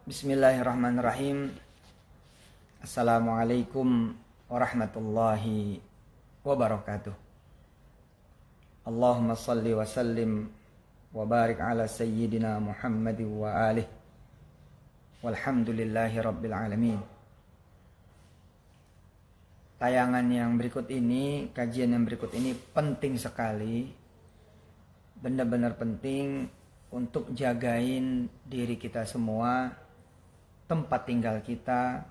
Bismillahirrahmanirrahim. Assalamualaikum warahmatullahi wabarakatuh. Allahumma salli wa sallim wa barik ala sayyidina Muhammad wa alihi. Walhamdulillahi rabbil alamin. Tayangan yang berikut ini, kajian yang berikut ini penting sekali. Benar-benar penting untuk jagain diri kita semua, tempat tinggal kita,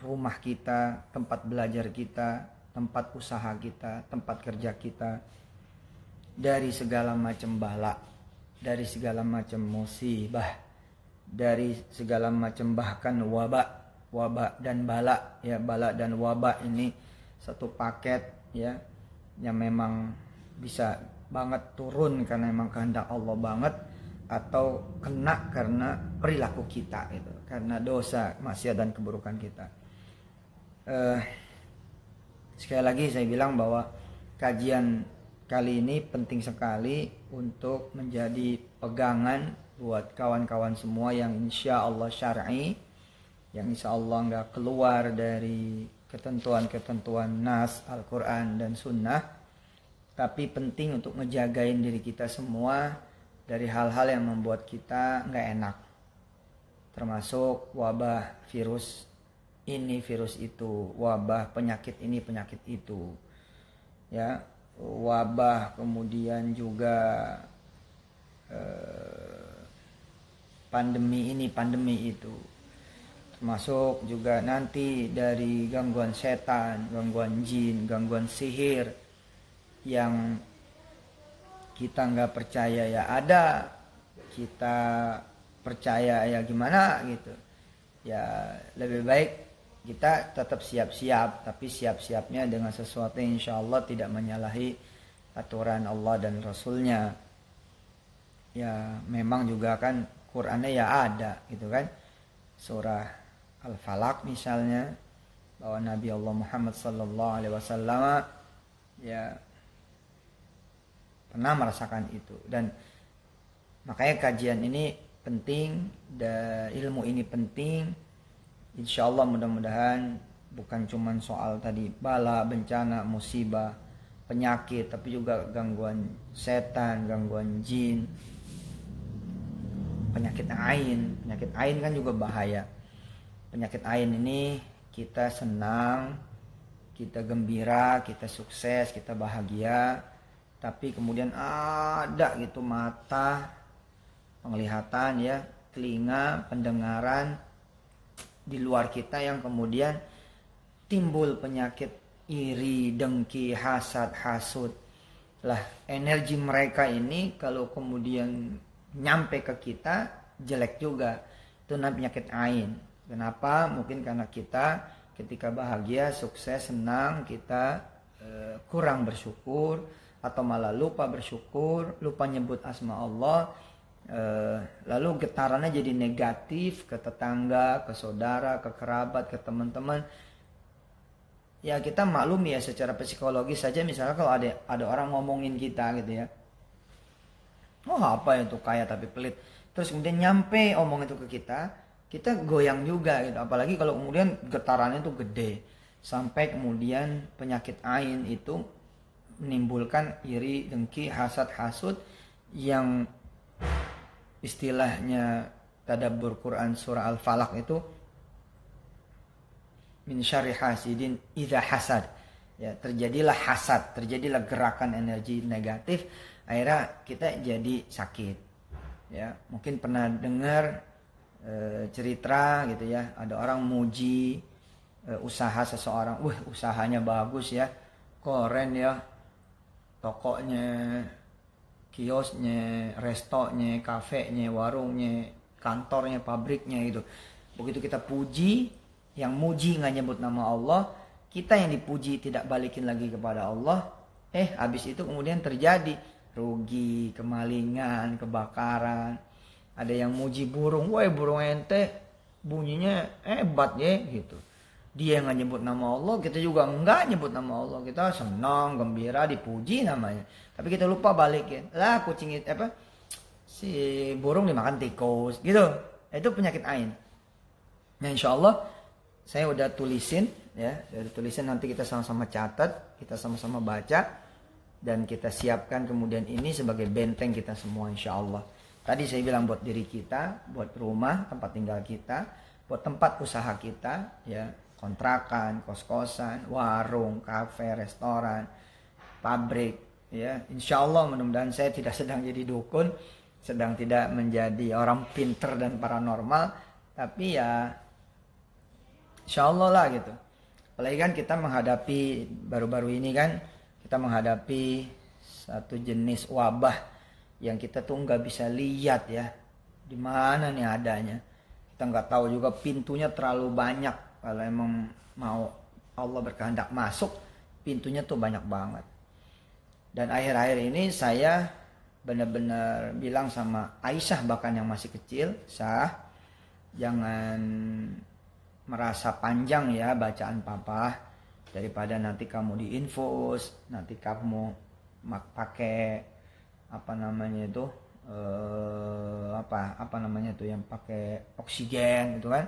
rumah kita, tempat belajar kita, tempat usaha kita, tempat kerja kita, dari segala macam bala, dari segala macam musibah, dari segala macam bahkan wabak dan bala. Ya, bala dan wabak ini satu paket ya, yang memang bisa banget turun karena memang kehendak Allah banget, atau kena karena perilaku kita itu, karena dosa, maksiat dan keburukan kita. Sekali lagi saya bilang bahwa kajian kali ini penting sekali untuk menjadi pegangan buat kawan-kawan semua yang insya Allah syar'i, yang insya Allah nggak keluar dari ketentuan-ketentuan nas, Al-Quran dan Sunnah, tapi penting untuk ngejagain diri kita semua dari hal-hal yang membuat kita nggak enak, termasuk wabah virus ini, virus itu, wabah penyakit ini, penyakit itu, ya, wabah, kemudian juga pandemi ini, pandemi itu, termasuk juga nanti dari gangguan setan, gangguan jin, gangguan sihir yang kita nggak percaya ya ada, kita percaya ya gimana gitu. Ya lebih baik kita tetap siap-siap, tapi siap-siapnya dengan sesuatu yang insya Allah tidak menyalahi aturan Allah dan Rasulnya. Ya memang juga kan Qur'annya ya ada gitu kan, surah Al-Falaq misalnya, bahwa Nabi Allah Muhammad SAW ya pernah merasakan itu. Dan makanya kajian ini penting, dan ilmu ini penting. Insya Allah mudah-mudahan bukan cuma soal tadi bala, bencana, musibah, penyakit, tapi juga gangguan setan, gangguan jin, penyakit ain. Penyakit ain kan juga bahaya. Penyakit ain ini kita senang, kita gembira, kita sukses, kita bahagia, tapi kemudian ada gitu mata, penglihatan ya, telinga, pendengaran di luar kita yang kemudian timbul penyakit iri, dengki, hasad, hasud. Lah energi mereka ini kalau kemudian nyampe ke kita jelek juga. Itu namanya penyakit ain. Kenapa? Mungkin karena kita ketika bahagia, sukses, senang, kita kurang bersyukur, atau malah lupa bersyukur, lupa nyebut asma Allah, lalu getarannya jadi negatif ke tetangga, ke saudara, ke kerabat, ke teman-teman. Ya kita maklum ya, secara psikologis saja misalnya kalau ada orang ngomongin kita gitu ya, oh apa itu kaya tapi pelit, terus kemudian nyampe omong itu ke kita goyang juga gitu. Apalagi kalau kemudian getarannya itu gede sampai kemudian penyakit ain itu menimbulkan iri, dengki, hasad, hasud, yang istilahnya tadabbur Quran surah Al-Falaq itu min syarri hasidin idza hasad. Ya, terjadilah hasad, terjadilah gerakan energi negatif, akhirnya kita jadi sakit. Ya, mungkin pernah dengar cerita gitu ya, ada orang muji usaha seseorang, usahanya bagus ya, keren ya, tokonya, kiosnya, restonya, kafenya, warungnya, kantornya, pabriknya itu. Begitu kita puji, yang muji nggak nyebut nama Allah, kita yang dipuji tidak balikin lagi kepada Allah, habis itu kemudian terjadi rugi, kemalingan, kebakaran. Ada yang muji burung, burung ente bunyinya hebat ya gitu. Dia nggak nyebut nama Allah, kita juga nggak nyebut nama Allah, kita senang, gembira, dipuji namanya, tapi kita lupa balikin. Lah kucing itu si burung dimakan tikus gitu, itu penyakit ain. Nah, insya Allah saya udah tulisin ya, udah tulisin, nanti kita sama-sama catat, kita sama-sama baca, dan kita siapkan kemudian ini sebagai benteng kita semua insya Allah. Tadi saya bilang buat diri kita, buat rumah tempat tinggal kita, buat tempat usaha kita ya, kontrakan, kos-kosan, warung, kafe, restoran, pabrik ya. Insya Allah mudah-mudahan saya tidak sedang jadi dukun, sedang tidak menjadi orang pinter dan paranormal, tapi ya insya Allah lah gitu. Apalagi kan kita menghadapi baru-baru ini kan, kita menghadapi satu jenis wabah yang kita tuh nggak bisa lihat ya, di mana nih adanya. Kita nggak tahu juga, pintunya terlalu banyak. Kalau emang mau Allah berkehendak masuk, pintunya tuh banyak banget. Dan akhir-akhir ini saya benar-benar bilang sama Aisyah bahkan yang masih kecil, Sah, jangan merasa panjang ya bacaan papa, daripada nanti kamu diinfus, nanti kamu pakai apa namanya itu apa namanya itu yang pakai oksigen gitu kan,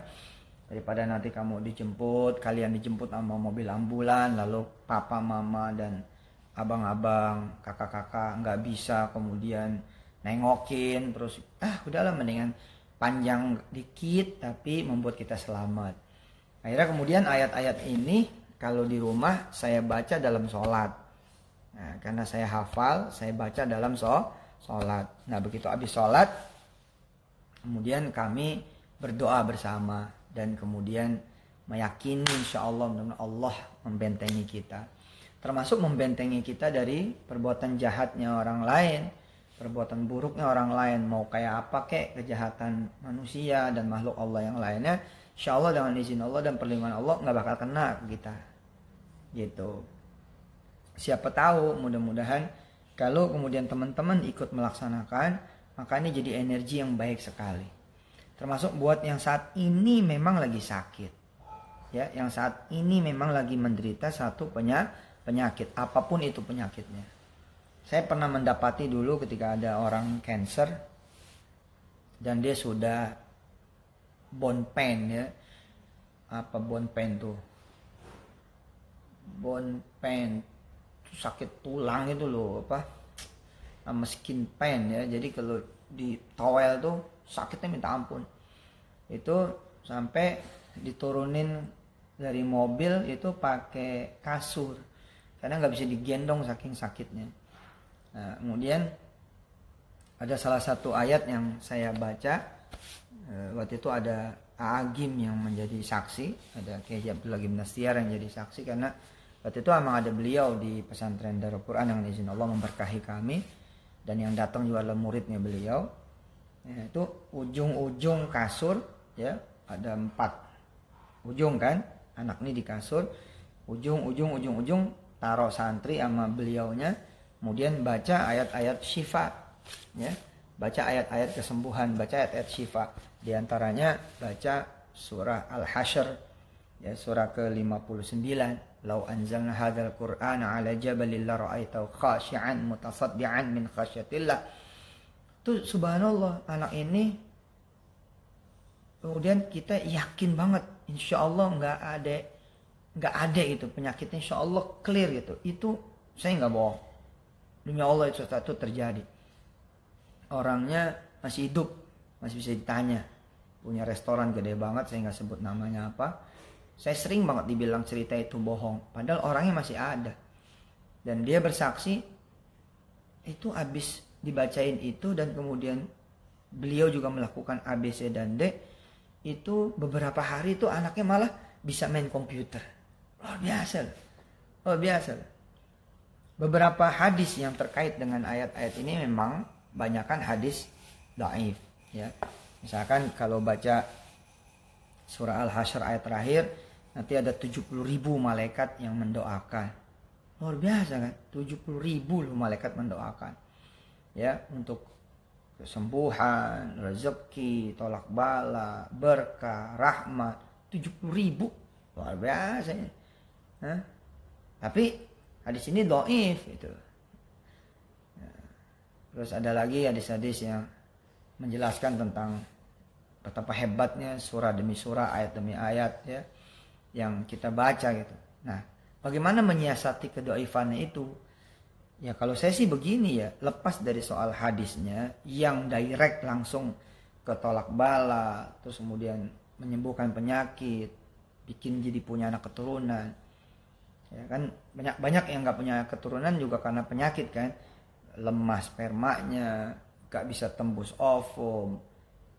daripada nanti kamu dijemput, kalian dijemput sama mobil ambulan, lalu papa mama dan abang-abang kakak-kakak nggak bisa kemudian nengokin, terus udahlah mendingan panjang dikit tapi membuat kita selamat. Akhirnya kemudian ayat-ayat ini kalau di rumah saya baca dalam sholat. Nah, karena saya hafal, saya baca dalam sholat. Nah, begitu habis sholat, kemudian kami berdoa bersama. Dan kemudian meyakini insya Allah Allah membentengi kita. Termasuk membentengi kita dari perbuatan jahatnya orang lain, perbuatan buruknya orang lain. Mau kayak apa kek kejahatan manusia dan makhluk Allah yang lainnya, insya Allah dengan izin Allah dan perlindungan Allah nggak bakal kena kita gitu. Siapa tahu, mudah-mudahan kalau kemudian teman-teman ikut melaksanakan, maka ini jadi energi yang baik sekali. Termasuk buat yang saat ini memang lagi sakit ya, yang saat ini memang lagi menderita satu penyakit, apapun itu penyakitnya. Saya pernah mendapati dulu ketika ada orang cancer dan dia sudah bone pain ya. Apa bone pain tuh? Bone pain sakit tulang itu loh, apa? Sama skin pain ya. Jadi kalau di towel tuh sakitnya minta ampun. Itu sampai diturunin dari mobil itu pakai kasur. Karena nggak bisa digendong saking sakitnya. Nah, kemudian ada salah satu ayat yang saya baca. Waktu itu ada Agim yang menjadi saksi, ada Kiai Abdullah Gim Nastiar yang jadi saksi, karena waktu itu memang ada beliau di pesantren Darul Quran yang izin Allah memberkahi kami, dan yang datang juga adalah muridnya beliau. Ya, itu ujung-ujung kasur ya, ada 4 ujung kan, anak ini di kasur, ujung taruh santri sama beliaunya, kemudian baca ayat-ayat syifa ya, baca ayat-ayat kesembuhan, baca ayat-ayat syifa. Di antaranya baca surah Al-Hasyr ya, surah ke-59. Lau anzalna hadzal Qur'ana 'ala jabalin la ra'aitahu khashi'an mutasaddian min khasyatillah. Tuh subhanallah, anak ini kemudian kita yakin banget insya Allah nggak ada itu penyakitnya, insya Allah clear gitu. Itu saya nggak bohong, demi Allah itu sesuatu terjadi. Orangnya masih hidup, masih bisa ditanya, punya restoran gede banget, saya nggak sebut namanya apa. Saya sering banget dibilang cerita itu bohong, padahal orangnya masih ada. Dan dia bersaksi itu habis dibacain itu, dan kemudian beliau juga melakukan A, B, C, dan D. Itu beberapa hari itu anaknya malah bisa main komputer. Luar biasa. Luar biasa. Beberapa hadis yang terkait dengan ayat-ayat ini memang banyakkan hadis dhaif ya. Misalkan kalau baca surah Al-Hasyr ayat terakhir, nanti ada 70.000 malaikat yang mendoakan. Luar biasa kan? 70.000 loh malaikat mendoakan. Ya, untuk kesembuhan, rezeki, tolak bala, berkah, rahmat. 70.000. Luar biasa ya. Tapi hadis ini dhaif itu. Terus ada lagi hadis-hadis yang menjelaskan tentang betapa hebatnya surah demi surah, ayat demi ayat ya yang kita baca gitu. Nah, bagaimana menyiasati kedhaifannya itu? Ya kalau saya sih begini ya, lepas dari soal hadisnya yang direct langsung ke tolak bala, terus kemudian menyembuhkan penyakit, bikin jadi punya anak keturunan. Ya kan banyak yang nggak punya keturunan juga karena penyakit kan, lemah spermanya, nggak bisa tembus ovum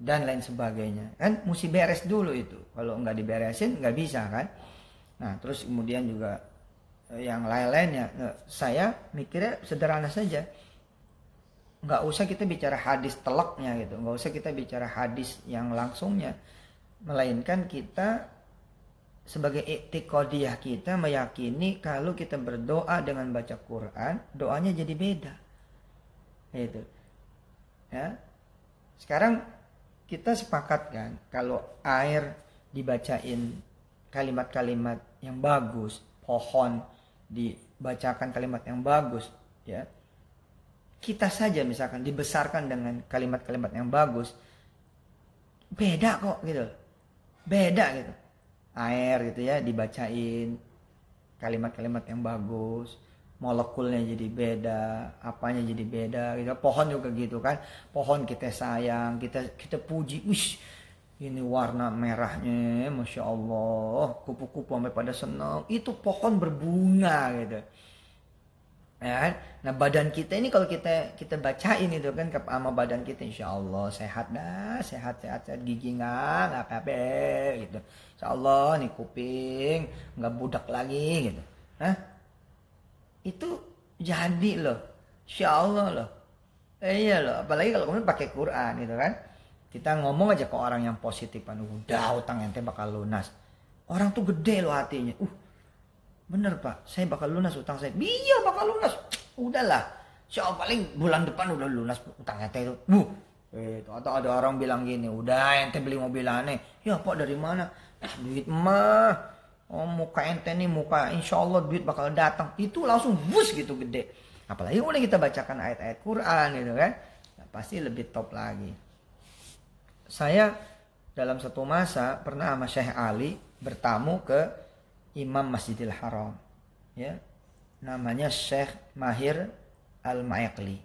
dan lain sebagainya. Kan mesti beres dulu itu. Kalau nggak diberesin nggak bisa kan. Nah terus kemudian juga yang lain-lainnya. Nah, saya mikirnya sederhana saja. Nggak usah kita bicara hadis telaknya gitu. Nggak usah kita bicara hadis yang langsungnya. Melainkan kita sebagai i'tiqadiyah kita meyakini kalau kita berdoa dengan baca Quran, doanya jadi beda. Itu. Ya. Sekarang kita sepakat kan kalau air dibacain kalimat-kalimat yang bagus, pohon dibacakan kalimat yang bagus, ya. Kita saja misalkan dibesarkan dengan kalimat-kalimat yang bagus, beda kok gitu. Beda gitu. Air gitu ya dibacain kalimat-kalimat yang bagus, molekulnya jadi beda, apanya jadi beda gitu. Pohon juga gitu kan. Pohon kita sayang, kita puji, wish ini warna merahnya, masya Allah, kupu-kupu sampai pada senang. Itu pohon berbunga gitu. Ya, nah badan kita ini kalau kita bacain itu kan sama badan kita, insya Allah sehat dah, sehat gigi nggak apa-apa gitu. Insya Allah nih kuping nggak budak lagi gitu. Hah? Itu jadi loh, insya Allah loh. Iya loh, apalagi kalau kemudian pakai Quran gitu kan. Kita ngomong aja ke orang yang positif kan, udah utang ente bakal lunas. Orang tuh gede loh hatinya. Bener pak, saya bakal lunas utang saya. Iya bakal lunas. Udahlah, siapa paling bulan depan udah lunas utang ente itu. Atau ada orang bilang gini, udah ente beli mobil aneh. Ya pak dari mana? Duit mah. Oh muka ente nih muka, insya Allah duit bakal datang. Itu langsung bus gitu gede. Apalagi udah kita bacakan ayat-ayat Quran gitu kan. Nah, pasti lebih top lagi. Saya dalam satu masa pernah sama Syekh Ali bertamu ke Imam Masjidil Haram. Ya, namanya Syekh Mahir Al-Maiqli.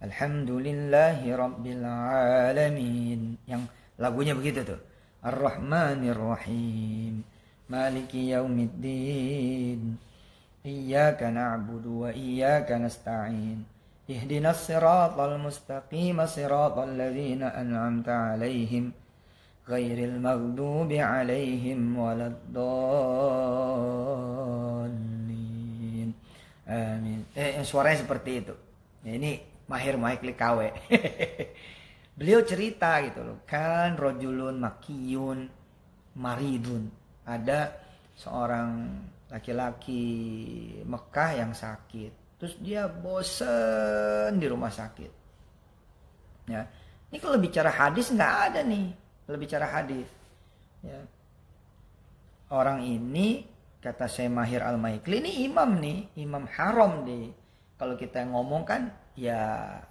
Alhamdulillahi Rabbil Alamin. Yang lagunya begitu tuh. Ar-Rahmanir Rahim. Maliki Yaumiddin. Iyyaka na'budu wa iyyaka nasta'in. Ihdinas siratal mustaqim siratal ladzina an'amta 'alaihim ghairil maghdubi 'alaihim waladdallin. Amin. Suaranya seperti itu. Ini Mahir Maikli KW. Beliau cerita gitu loh, kan rojulun makiyun maridun. Ada seorang laki-laki Mekah yang sakit. Terus dia bosen di rumah sakit. Ya, ini kalau bicara hadis nggak ada nih. Kalau bicara hadis, ya. Orang ini kata saya Mahir Al-Maikli ini imam nih, imam haram nih. Kalau kita ngomong kan, ya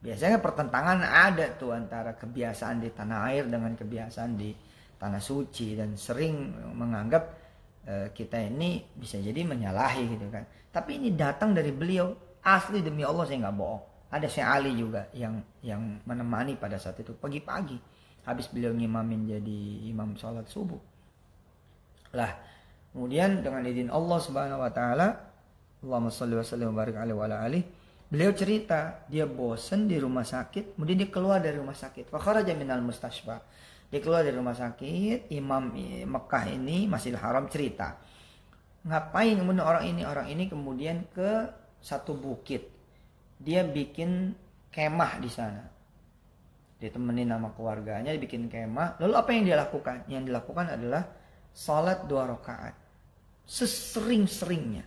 biasanya pertentangan ada tuh antara kebiasaan di tanah air dengan kebiasaan di tanah suci dan sering menganggap kita ini bisa jadi menyalahi gitu kan. Tapi ini datang dari beliau, asli demi Allah saya nggak bohong. Ada Syekh Ali juga yang menemani pada saat itu pagi-pagi habis beliau ngimamin jadi imam sholat subuh. Lah kemudian dengan izin Allah Subhanahu Wa Taala, Allahumma sholli wa sallim wa barik alaihi wa ala alihi, beliau cerita dia bosen di rumah sakit, kemudian dia keluar dari rumah sakit. Fa kharaja minal mustashfa. Dia keluar dari rumah sakit, Imam Mekah ini Masjidil Haram cerita. Ngapain kemudian orang ini kemudian ke satu bukit. Dia bikin kemah di sana. Dia temenin sama keluarganya, dia bikin kemah. Lalu apa yang dia lakukan? Yang dilakukan adalah salat 2 rakaat. Sesering-seringnya.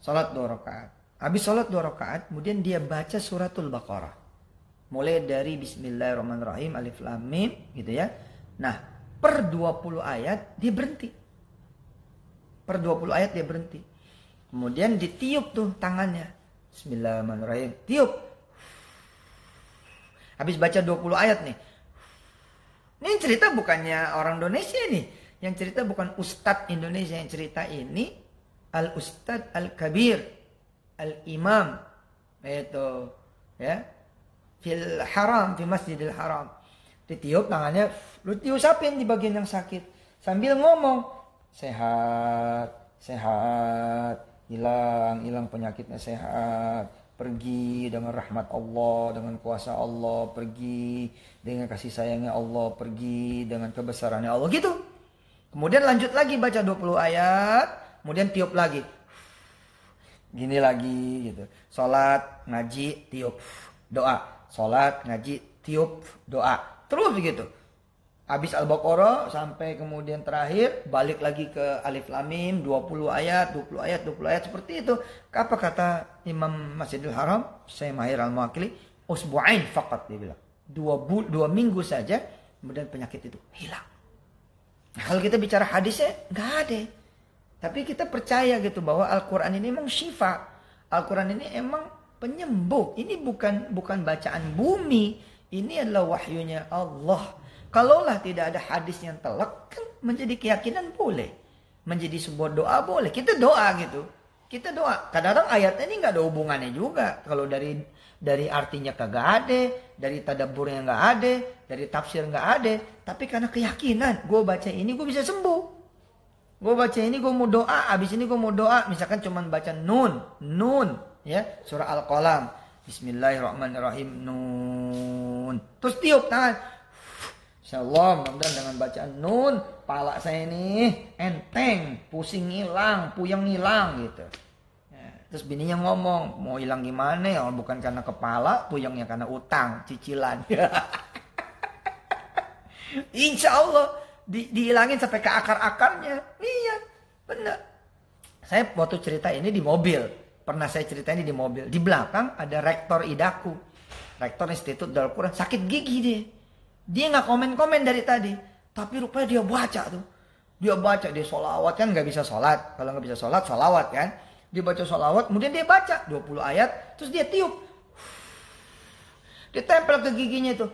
Salat 2 rakaat. Habis salat 2 rakaat, kemudian dia baca suratul Baqarah. Mulai dari Bismillahirrahmanirrahim, Alif Lam Mim gitu ya. Nah, per 20 ayat dia berhenti. Kemudian ditiup tuh tangannya. Bismillahirrahmanirrahim. Tiup. Habis baca 20 ayat nih. Ini cerita bukannya orang Indonesia nih. Yang cerita bukan Ustadz Indonesia. Yang cerita ini Al-Ustadz Al-Kabir Al-Imam. Itu ya. Fil haram, fi masjidil haram. Ditiup tangannya, lu tiusapin di bagian yang sakit. Sambil ngomong, sehat, sehat, hilang penyakitnya sehat. Pergi dengan rahmat Allah, dengan kuasa Allah, pergi dengan kasih sayangnya Allah, pergi dengan kebesarannya Allah, gitu. Kemudian lanjut lagi baca 20 ayat, kemudian tiup lagi. Gini lagi gitu. Salat, ngaji, tiup, doa. Salat, ngaji, tiup, doa. Terus begitu. Habis Al-Baqarah sampai kemudian terakhir balik lagi ke Alif Lam Mim 20 ayat, 20 ayat, 20 ayat seperti itu. Apa kata Imam Masjidil Haram, Syekh Mahir Al-Muwakkili, usbu'ain faqat, dia bilang. 2 minggu saja kemudian penyakit itu hilang. Nah, kalau kita bicara hadisnya enggak ada. Tapi kita percaya gitu bahwa Al-Qur'an ini memang syifa. Al-Qur'an ini emang penyembuh. Ini bukan bacaan bumi. Ini adalah wahyunya Allah. Kalaulah tidak ada hadis yang telak, kan menjadi keyakinan boleh. Menjadi sebuah doa boleh. Kita doa gitu. Kita doa. Kadang-kadang ayatnya ini nggak ada hubungannya juga. Kalau dari artinya kagak ada, dari tadabburnya nggak ada, dari tafsir nggak ada. Tapi karena keyakinan, gue baca ini gue bisa sembuh. Gue baca ini gue mau doa, abis ini gue mau doa. Misalkan cuman baca nun, ya, surah Al-Qalam. Bismillahirrahmanirrahim, nun. Terus tiup tangan. Insyaallah mudah-mudahan dengan bacaan nun, pala saya ini enteng, pusing hilang, puyeng hilang gitu. Ya, terus bininya ngomong, mau hilang gimana ya? Bukan karena kepala, puyengnya karena utang, cicilan. Insya Allah dihilangin sampai ke akar-akarnya. Iya, benar. Saya waktu cerita ini di mobil. Pernah saya cerita ini di mobil. Di belakang ada rektor Idaku. Rektor Institut Darul Quran. Sakit gigi dia. Dia nggak komen-komen dari tadi. Tapi rupanya dia baca tuh. Dia baca, dia sholawat kan nggak bisa sholat. Kalau nggak bisa sholat, sholawat kan. Dia baca sholawat, kemudian dia baca 20 ayat. Terus dia tiup. Dia tempel ke giginya itu.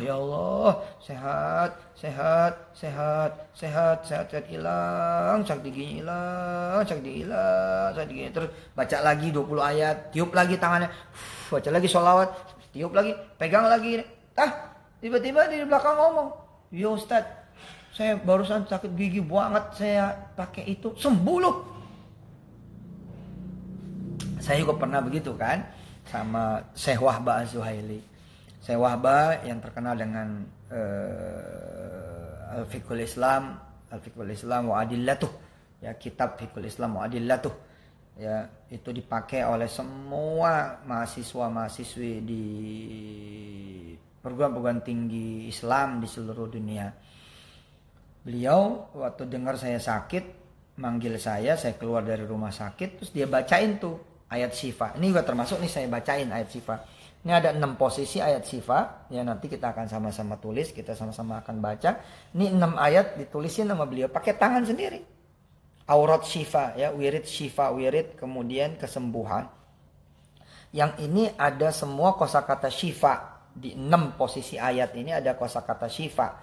Ya Allah, sehat, sehat, sehat, sehat, sehat, sehat, hilang, sakit giginya hilang, sakit gigi hilang, sakit gigi. Terus baca lagi 20 ayat, tiup lagi tangannya, baca lagi sholawat, tiup lagi, pegang lagi. Tiba-tiba di belakang ngomong, ya Ustaz, saya barusan sakit gigi banget, saya pakai itu, sembuh loh. Saya juga pernah begitu kan, sama Syekh Wahbah Az-Zuhaili. Syekh Wahbah yang terkenal dengan Al-Fiqhul Islam wa Adillatuh, ya, kitab Fiqhul Islam wa Adillatuh, ya, itu dipakai oleh semua mahasiswa-mahasiswi di perguruan-perguruan tinggi Islam di seluruh dunia. Beliau waktu dengar saya sakit, manggil saya keluar dari rumah sakit, terus dia bacain tuh ayat syifa. Ini juga termasuk nih saya bacain ayat syifa. Ini ada 6 posisi ayat syifa, ya, nanti kita akan sama-sama tulis, kita sama-sama akan baca. Ini 6 ayat ditulisin sama beliau pakai tangan sendiri. Aurat syifa, ya, wirid syifa, wirid kemudian kesembuhan. Yang ini ada semua kosakata syifa. Di 6 posisi ayat ini ada kosakata syifa.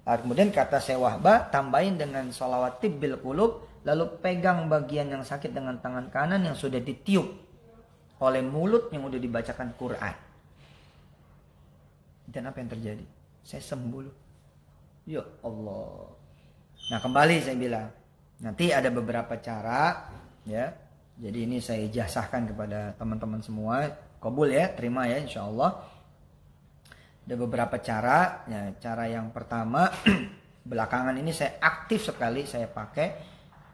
Kemudian kata Syekh Wahbah, tambahin dengan sholawat tibbil qulub, lalu pegang bagian yang sakit dengan tangan kanan yang sudah ditiup oleh mulut yang udah dibacakan Quran. Dan apa yang terjadi? Saya sembuh. Ya Allah. Nah, kembali saya bilang, nanti ada beberapa cara, ya. Jadi ini saya ijazahkan kepada teman-teman semua. Qabul ya, terima ya insyaallah. Ada beberapa cara, ya. Cara yang pertama, belakangan ini saya aktif sekali saya pakai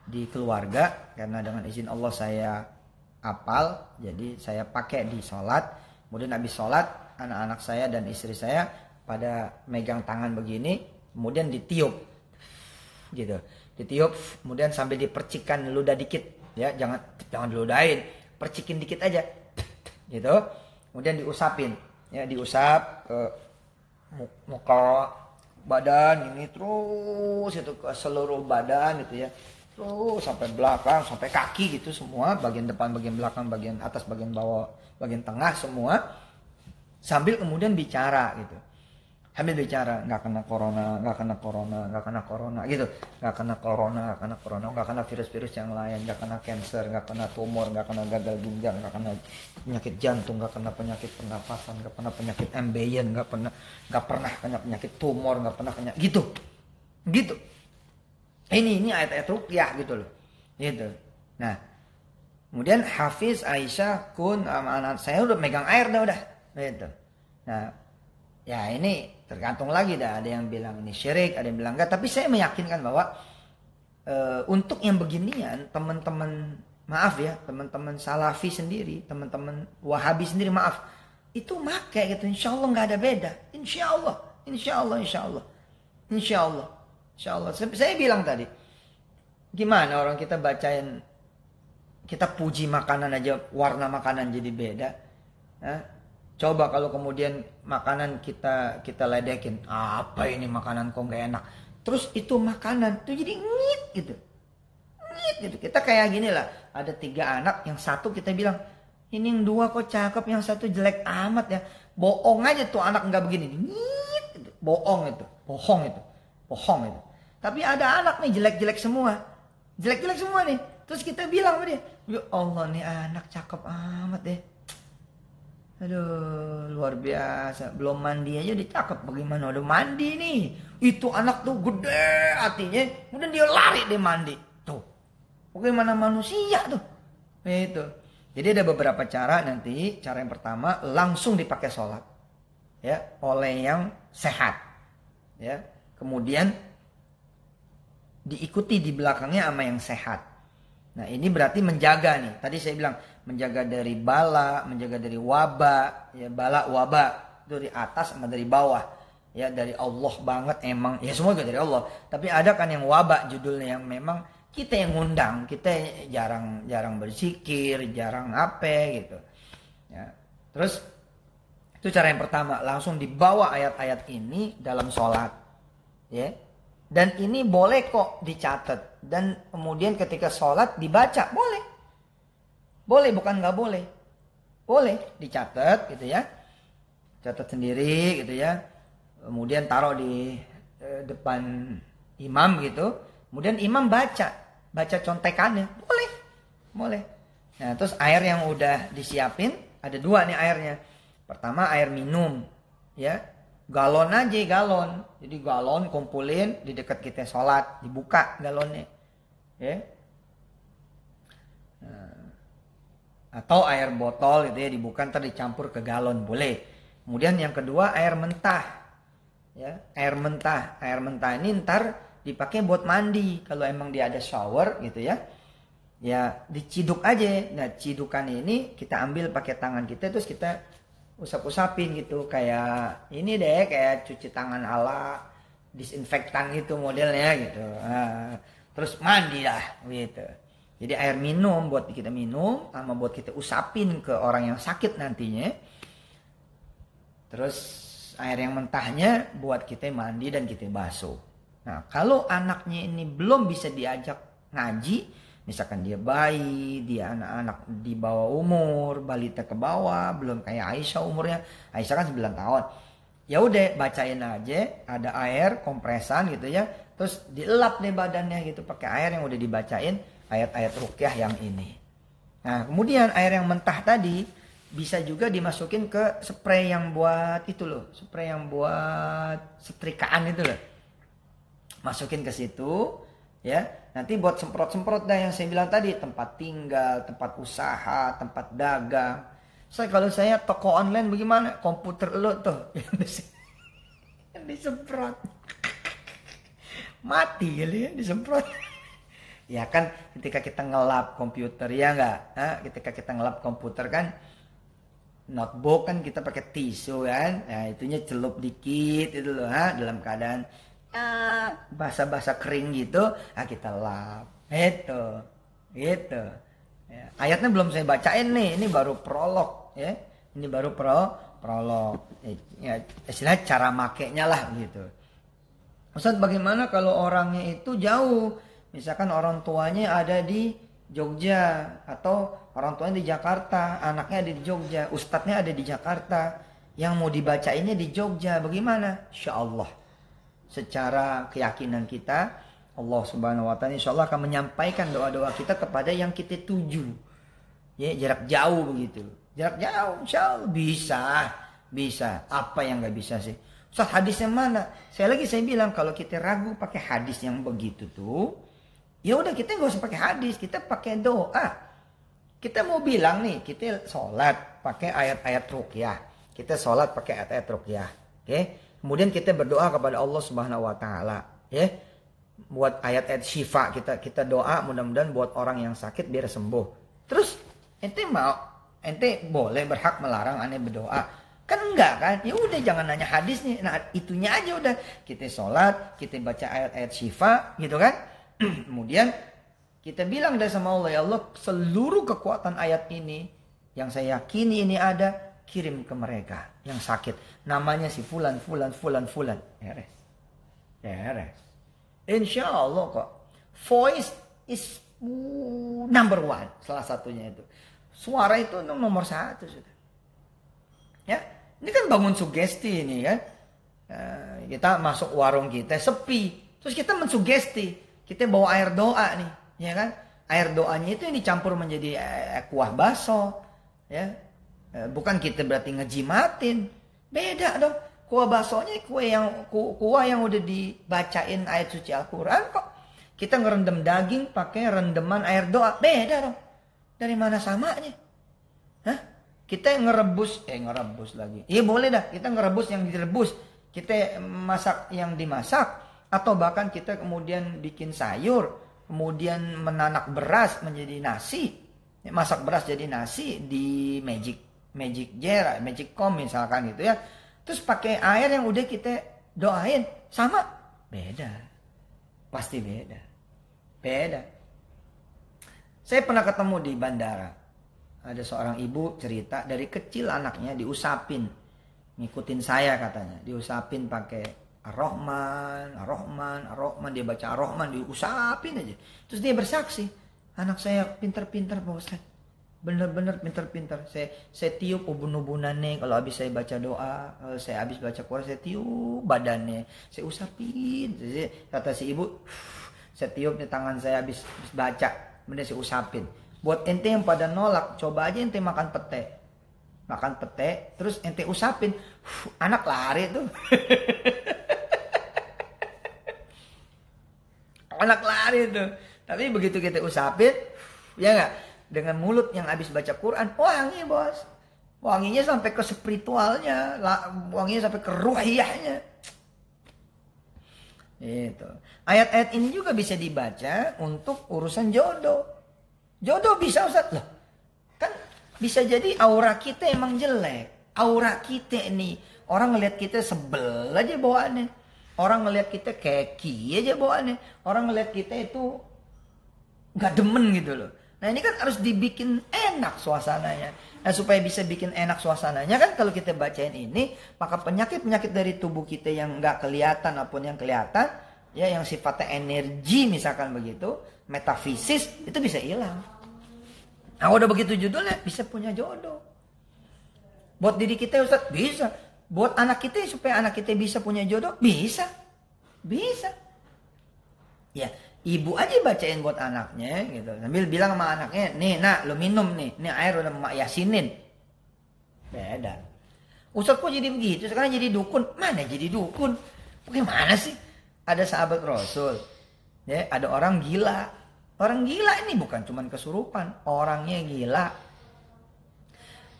di keluarga, karena dengan izin Allah saya apal, jadi saya pakai di sholat. Kemudian habis sholat, anak-anak saya dan istri saya pada megang tangan begini, kemudian ditiup, gitu, ditiup, kemudian sambil dipercikan ludah dikit, ya, jangan diludahin, percikin dikit aja, gitu, kemudian diusapin, ya, diusap ke muka, badan ini terus itu ke seluruh badan gitu ya. Terus sampai belakang, sampai kaki gitu semua, bagian depan, bagian belakang, bagian atas, bagian bawah, bagian tengah semua. sambil kemudian bicara gitu. Sambil bicara, nggak kena corona, nggak kena corona, nggak kena corona gitu, nggak kena corona, nggak kena corona, nggak kena virus-virus yang lain, nggak kena cancer, nggak kena tumor, nggak kena gagal ginjal, nggak kena penyakit jantung, nggak kena penyakit pernapasan, nggak kena penyakit ambeien, nggak pernah kena penyakit tumor, nggak pernah kena gitu. Ini ayat-ayat ruqyah gitu loh. Gitu. Nah, kemudian Hafiz, Aisyah, Kun, anak saya udah megang air dah udah. Gitu. Nah, ya ini tergantung lagi dah. Ada yang bilang ini syirik, ada yang bilang enggak. Tapi saya meyakinkan bahwa untuk yang beginian, teman-teman maaf ya, teman-teman Salafi sendiri, teman-teman Wahabi sendiri maaf, itu make gitu. Insya Allah nggak ada beda. Insya Allah. Saya bilang tadi, gimana orang kita bacain, kita puji makanan aja, warna makanan jadi beda. Nah, coba kalau kemudian makanan kita ledekin, apa ini makanan kok nggak enak. Terus itu makanan itu jadi ngit gitu. Kita kayak gini lah, ada 3 anak, yang satu kita bilang, ini yang 2 kok cakep, yang satu jelek amat ya. Bohong aja tuh anak nggak begini, ngit gitu. Bohong itu. Tapi ada anak nih jelek-jelek semua nih. Terus kita bilang sama dia, ya Allah nih anak cakep amat deh. Aduh, luar biasa. Belum mandi aja udah cakep. Bagaimana udah mandi nih? Itu anak tuh gede hatinya. Kemudian dia lari deh mandi. Tuh. Bagaimana manusia tuh? Itu. Jadi ada beberapa cara nanti. Cara yang pertama, langsung dipakai sholat. Ya, oleh yang sehat. Ya. Kemudian diikuti di belakangnya sama yang sehat. Nah, ini berarti menjaga nih. Tadi saya bilang menjaga dari bala, menjaga dari wabah, ya bala wabah dari atas sama dari bawah. Ya dari Allah banget emang. Ya semua juga dari Allah. Tapi ada kan yang wabah judulnya yang memang kita yang ngundang, kita jarang berzikir, jarang apa gitu. Ya. Terus itu cara yang pertama, langsung dibawa ayat-ayat ini dalam sholat. Ya. Dan ini boleh kok dicatat. Dan kemudian ketika sholat dibaca. Boleh. Boleh, bukan nggak boleh. Boleh dicatat gitu ya. Catat sendiri gitu ya. Kemudian taruh di depan imam gitu. Kemudian imam baca. Baca contekannya. Boleh. Boleh. Nah terus air yang udah disiapin. Ada 2 nih airnya. Pertama air minum. Ya. Galon aja galon. Jadi galon kumpulin di dekat kita sholat. Dibuka galonnya. Ya. Nah, atau air botol gitu ya. Dibuka ntar dicampur ke galon. Boleh. Kemudian yang kedua air mentah. Ya, air mentah. Air mentah ini ntar dipakai buat mandi. Kalau emang dia ada shower gitu ya. Ya diciduk aja. Nah cidukan ini kita ambil pakai tangan kita. Terus kita usap-usapin gitu, kayak ini deh, kayak cuci tangan ala disinfektan gitu modelnya gitu. Nah, terus mandi lah gitu. Jadi air minum buat kita minum, sama buat kita usapin ke orang yang sakit nantinya. Terus air yang mentahnya buat kita mandi dan kita basuh. Nah kalau anaknya ini belum bisa diajak ngaji, misalkan dia bayi, dia anak-anak di bawah umur, balita ke bawah, belum kayak Aisyah umurnya. Aisyah kan 9 tahun. Ya udah bacain aja, ada air kompresan gitu ya. Terus dielap deh badannya gitu pakai air yang udah dibacain ayat-ayat ruqyah yang ini. Nah, kemudian air yang mentah tadi bisa juga dimasukin ke spray yang buat itu loh, spray yang buat setrikaan itu loh. Masukin ke situ ya. Nanti buat semprot-semprot dah yang saya bilang tadi, tempat tinggal, tempat usaha, tempat dagang. Kalau saya toko online bagaimana? Komputer lo tuh yang disemprot. Mati kali ya disemprot. Ya kan ketika kita ngelap komputer ya enggak? Ketika kita ngelap komputer kan notebook kan kita pakai tisu kan. Nah, itunya celup dikit itu loh dalam keadaan basah-basah kering gitu, kita lap gitu ya. Ayatnya belum saya bacain nih, ini baru prolog ya, ini baru prolog ya, istilahnya cara makainya lah gitu. Ustaz, bagaimana kalau orangnya itu jauh, misalkan orang tuanya ada di Jogja atau orang tuanya di Jakarta, anaknya ada di Jogja, ustadznya ada di Jakarta, Yang mau dibacainnya di Jogja. Bagaimana? Insya Allah. Secara keyakinan kita, Allah Subhanahu wa Ta'ala insya Allah akan menyampaikan doa-doa kita kepada yang kita tuju. Ya, jarak jauh begitu. Jarak jauh, insya Allah bisa. Apa yang nggak bisa sih? Ustaz, hadis yang mana? Saya bilang kalau kita ragu pakai hadis yang begitu tuh, ya udah kita nggak usah pakai hadis, kita pakai doa. Kita mau bilang nih, kita sholat pakai ayat-ayat ruqyah. Kita sholat pakai ayat-ayat ruqyah. Oke? Kemudian kita berdoa kepada Allah Subhanahu wa Ta'ala. Ya? Buat ayat-ayat syifa, kita doa mudah-mudahan buat orang yang sakit biar sembuh. Terus ente boleh berhak melarang aneh berdoa? Kan enggak kan? Ya udah jangan nanya hadis nih. Nah, itunya aja udah. Kita sholat, kita baca ayat-ayat syifa gitu kan? Kemudian kita bilang dari sama Allah, ya Allah, seluruh kekuatan ayat ini yang saya yakini ini ada, kirim ke mereka yang sakit. Namanya si fulan. Beres. Insya Allah kok. Voice is number one. Salah satunya itu. Suara itu nomor satu sudah. Ya, ini kan bangun sugesti ini kan. Kita masuk warung kita sepi, terus kita mensugesti. Kita bawa air doa nih, ya kan? Air doanya itu yang dicampur menjadi kuah bakso, ya. Bukan kita berarti ngejimatin. Beda dong. Kuah baksonya kuah yang udah dibacain ayat suci Al-Quran kok. Kita ngerendam daging pakai rendeman air doa. Beda dong. Dari mana samanya? Hah? Kita ngerebus lagi. Iya boleh dah. Kita ngerebus yang direbus. Kita masak yang dimasak. Atau bahkan kita kemudian bikin sayur. Kemudian menanak beras menjadi nasi. Masak beras jadi nasi di Magic Jar, Magicom misalkan gitu ya. Terus pakai air yang udah kita doain. Sama? Beda. Pasti beda. Saya pernah ketemu di bandara. Ada seorang ibu cerita dari kecil anaknya diusapin. Ngikutin saya katanya. Diusapin pakai Ar-Rahman. Dia baca Ar-Rahman, diusapin aja. Terus dia bersaksi. Anak saya pinter-pinter Pak Ustaz. Bener-bener pinter-pinter. Saya tiup ubun-ubunannya kalau habis saya baca doa. Kalau saya habis baca Quran, saya tiup badannya. Saya usapin. Kata si ibu, saya tiup di tangan saya habis baca. Kemudian saya usapin. Buat ente yang pada nolak, coba aja ente makan pete, terus ente usapin. Anak lari tuh. Anak lari tuh. Tapi begitu kita usapin, ya enggak? Dengan mulut yang habis baca Quran, wangi bos. Wanginya sampai ke spiritualnya, wanginya sampai ke ruhiyahnya. Itu. Ayat-ayat ini juga bisa dibaca untuk urusan jodoh. Jodoh bisa Ustaz. Loh, kan bisa jadi aura kita emang jelek. Aura kita ini, orang ngelihat kita sebel aja bawaannya. Orang ngelihat kita keki aja bawaannya. Orang ngelihat kita itu gak demen gitu loh. Nah ini kan harus dibikin enak suasananya. Nah supaya bisa bikin enak suasananya kan kalau kita bacain ini, maka penyakit-penyakit dari tubuh kita yang gak kelihatan maupun yang kelihatan, ya yang sifatnya energi misalkan begitu, metafisis, itu bisa hilang. Nah udah begitu judulnya, bisa punya jodoh. Buat diri kita Ustaz, bisa. Buat anak kita supaya anak kita bisa punya jodoh, bisa. Ya. Ibu aja bacain buat anaknya gitu. Sambil bilang sama anaknya, nih nak lo minum nih. Ini air udah mak yasinin. Beda. Ustaz kok jadi begitu? Sekarang jadi dukun. Mana jadi dukun? Bagaimana sih? Ada sahabat Rasul. Ya, ada orang gila. Orang gila ini bukan cuma kesurupan. Orangnya gila.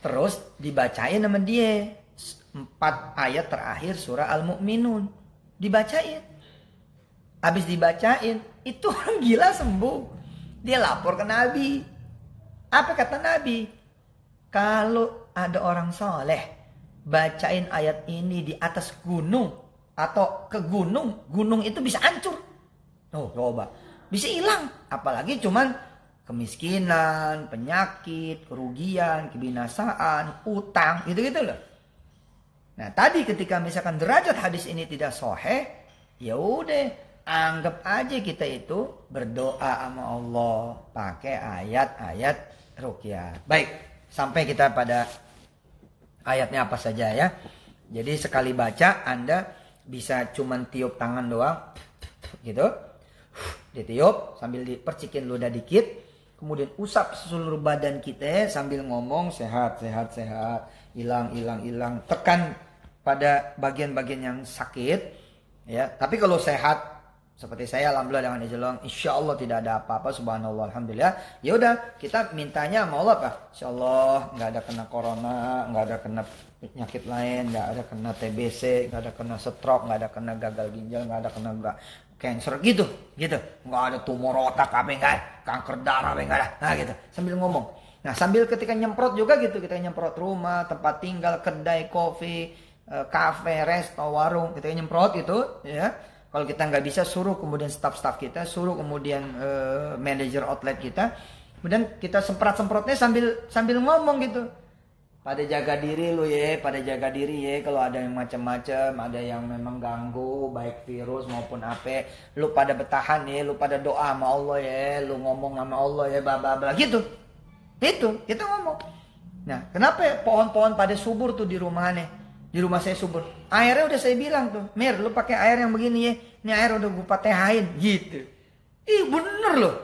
Terus dibacain sama dia. 4 ayat terakhir surah Al-Mu'minun. Dibacain. Habis dibacain, itu orang gila sembuh. Dia lapor ke Nabi. Apa kata Nabi? Kalau ada orang soleh, bacain ayat ini di atas gunung. Atau ke gunung. Gunung itu bisa hancur. Oh coba. Bisa hilang. Apalagi cuman kemiskinan, penyakit, kerugian, kebinasaan, utang. Gitu-gitu loh. Nah tadi ketika misalkan derajat hadis ini tidak sahih, ya udah. Anggap aja kita itu berdoa sama Allah pakai ayat-ayat ruqyah. Baik, sampai kita pada ayatnya apa saja ya. Jadi sekali baca Anda bisa cuman tiup tangan doang gitu. Ditiup sambil dipercikin ludah dikit, kemudian usap seluruh badan kita sambil ngomong sehat, sehat, sehat, hilang, hilang, hilang. Tekan pada bagian-bagian yang sakit ya. Tapi kalau sehat seperti saya, alhamdulillah dengan izin Allah, insya Allah tidak ada apa-apa, subhanallah, alhamdulillah. Ya udah, kita mintanya sama Allah apa? Insya Allah nggak ada kena corona, nggak ada kena penyakit lain, nggak ada kena TBC, nggak ada kena stroke, nggak ada kena gagal ginjal, nggak ada kena cancer gitu, nggak ada tumor otak apa enggak, kanker darah apa enggak ada, nah gitu, sambil ngomong. Nah sambil ketika nyemprot juga gitu, kita nyemprot rumah, tempat tinggal, kedai, kopi, kafe, resto, warung, kita nyemprot gitu, ya. Kalau kita nggak bisa, suruh kemudian staff kita, suruh kemudian manajer outlet kita, kemudian kita semprot-semprotnya sambil ngomong gitu. Pada jaga diri lu ya, pada jaga diri ya. Kalau ada yang macam-macam, ada yang memang ganggu, baik virus maupun apa, lu pada bertahan ya, lu pada doa sama Allah ya, lu ngomong sama Allah ya, bla gitu. Itu kita ngomong. Nah, kenapa ya pohon-pohon pada subur tuh di rumahnya? Di rumah saya subur. Airnya udah saya bilang tuh, Mir, lu pakai air yang begini ya. Ini air udah gue patehain gitu. Ih, bener loh.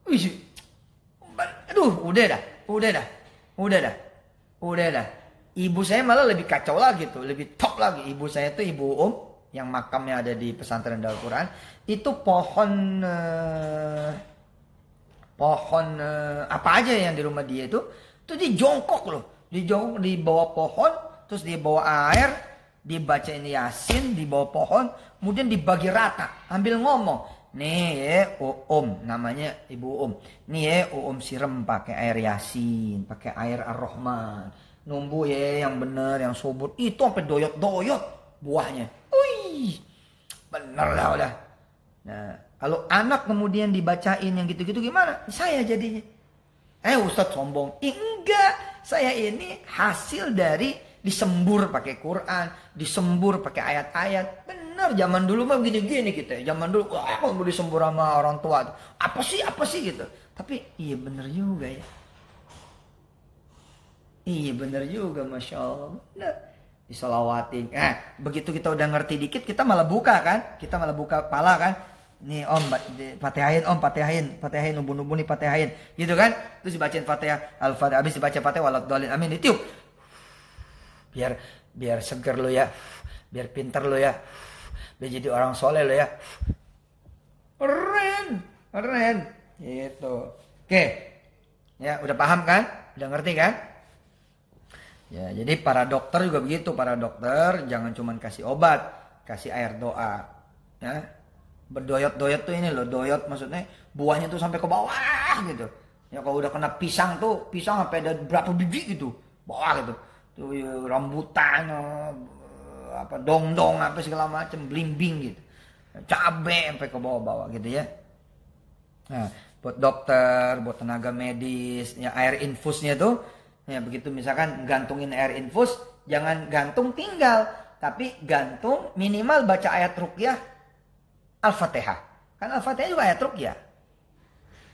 Wih. Aduh, udah dah. Ibu saya malah lebih kacau lagi tuh, lebih top lagi. Ibu saya tuh Ibu yang makamnya ada di pesantren Darul Quran. Itu pohon apa aja yang di rumah dia itu dia jongkok loh. Dijongkok di bawah pohon. Terus dia bawa air, dibacain Yasin di bawah pohon, kemudian dibagi rata, ambil ngomong. Nih ya, namanya Ibu Nih ya, siram pakai air Yasin, pakai air Ar-Rahman. Numbuh ya yang bener, yang subur. Itu sampai doyot-doyot buahnya. Wih, bener lah udah. Nah, kalau anak kemudian dibacain yang gitu-gitu gimana? Saya jadinya. Ustadz sombong. Enggak, saya ini hasil dari disembur pakai Quran, disembur pakai ayat-ayat. Benar, zaman dulu mah gini-gini kita. Zaman dulu, mau disembur sama orang tua. Apa sih gitu. Tapi iya benar juga ya. Iya benar juga, Masya Allah. Benar. Disolawatin. Begitu kita udah ngerti dikit, kita malah buka kan. Kita malah buka kepala kan. Nih Fatihain, ubun-ubun nih Fatihain. Gitu kan. Terus dibacain Fatihah. Al-Fatihah. Habis dibaca Fatihah, waladhdallin, amin, ditiup. Biar seger lo ya, biar pinter lo ya, biar jadi orang soleh lo ya. Keren gitu. Oke ya, udah paham kan, udah ngerti kan ya. Jadi para dokter juga begitu. Para dokter jangan cuman kasih obat, kasih air doa ya. Berdoyot-doyot tuh ini loh, doyot maksudnya buahnya tuh sampai ke bawah gitu ya. Kalau udah kena pisang sampai ada berapa biji gitu bawah gitu. Rambutan, dongdong, apa segala macam, blimbing gitu, cabe sampai ke bawah-bawah gitu ya. Nah, buat dokter, buat tenaga medis, ya air infusnya tuh, ya begitu misalkan gantungin air infus, jangan gantung tinggal, tapi gantung minimal baca ayat ruqyah Al-Fatihah. Kan Al-Fatihah juga ayat ruqyah.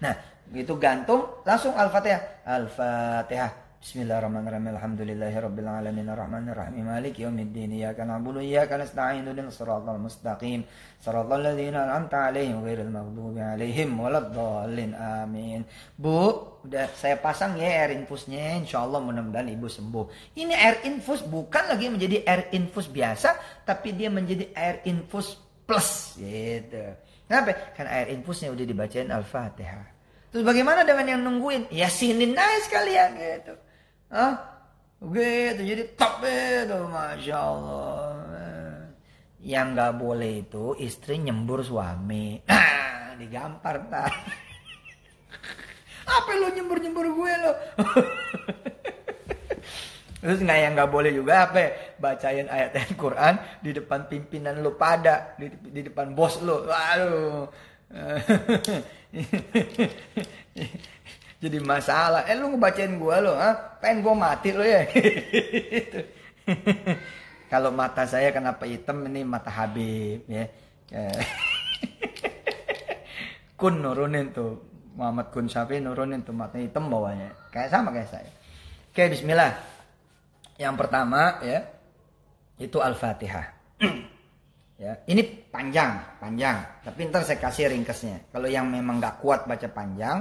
Nah, begitu gantung langsung Al-Fatihah. Al-Fatihah. Bismillahirrahmanirrahim. Alhamdulillahirabbil alamin arrahmanir rahim maliki yaumiddin iyyaka na'budu wa iyyaka nasta'in ihdinas siratal mustaqim siratal ladzina an'amta 'alaihim ghairil maghdubi 'alaihim waladdallin amin. Bu, udah saya pasang ya air infusnya, insyaallah mudah-mudahan ibu sembuh. Ini air infus bukan lagi menjadi air infus biasa, tapi dia menjadi air infus plus gitu. Kenapa? Kan air infusnya udah dibacain Al-Fatihah. Terus bagaimana dengan yang nungguin? Yasinin aja sekalian gitu. Gitu, jadi top itu, Masya Allah. Yang gak boleh itu istri nyembur suami. Digampar tak. Apa lu nyembur-nyembur gue lo? Terus yang gak boleh juga apa? Bacain ayat Quran di depan pimpinan lu pada, di depan bos lu. Waduh. Jadi masalah. Lu ngebacain gua lo, pengen gua mati lo ya. Kalau mata saya kenapa hitam, ini mata Habib ya. Kun nurunin tuh, Muhammad Kun Syafi nurunin tuh mata hitam bawahnya. Kayak sama kayak saya. Oke, bismillah. Yang pertama ya, itu Al-Fatihah. Ya, ini panjang. Tapi ntar saya kasih ringkasnya. Kalau yang memang nggak kuat baca panjang,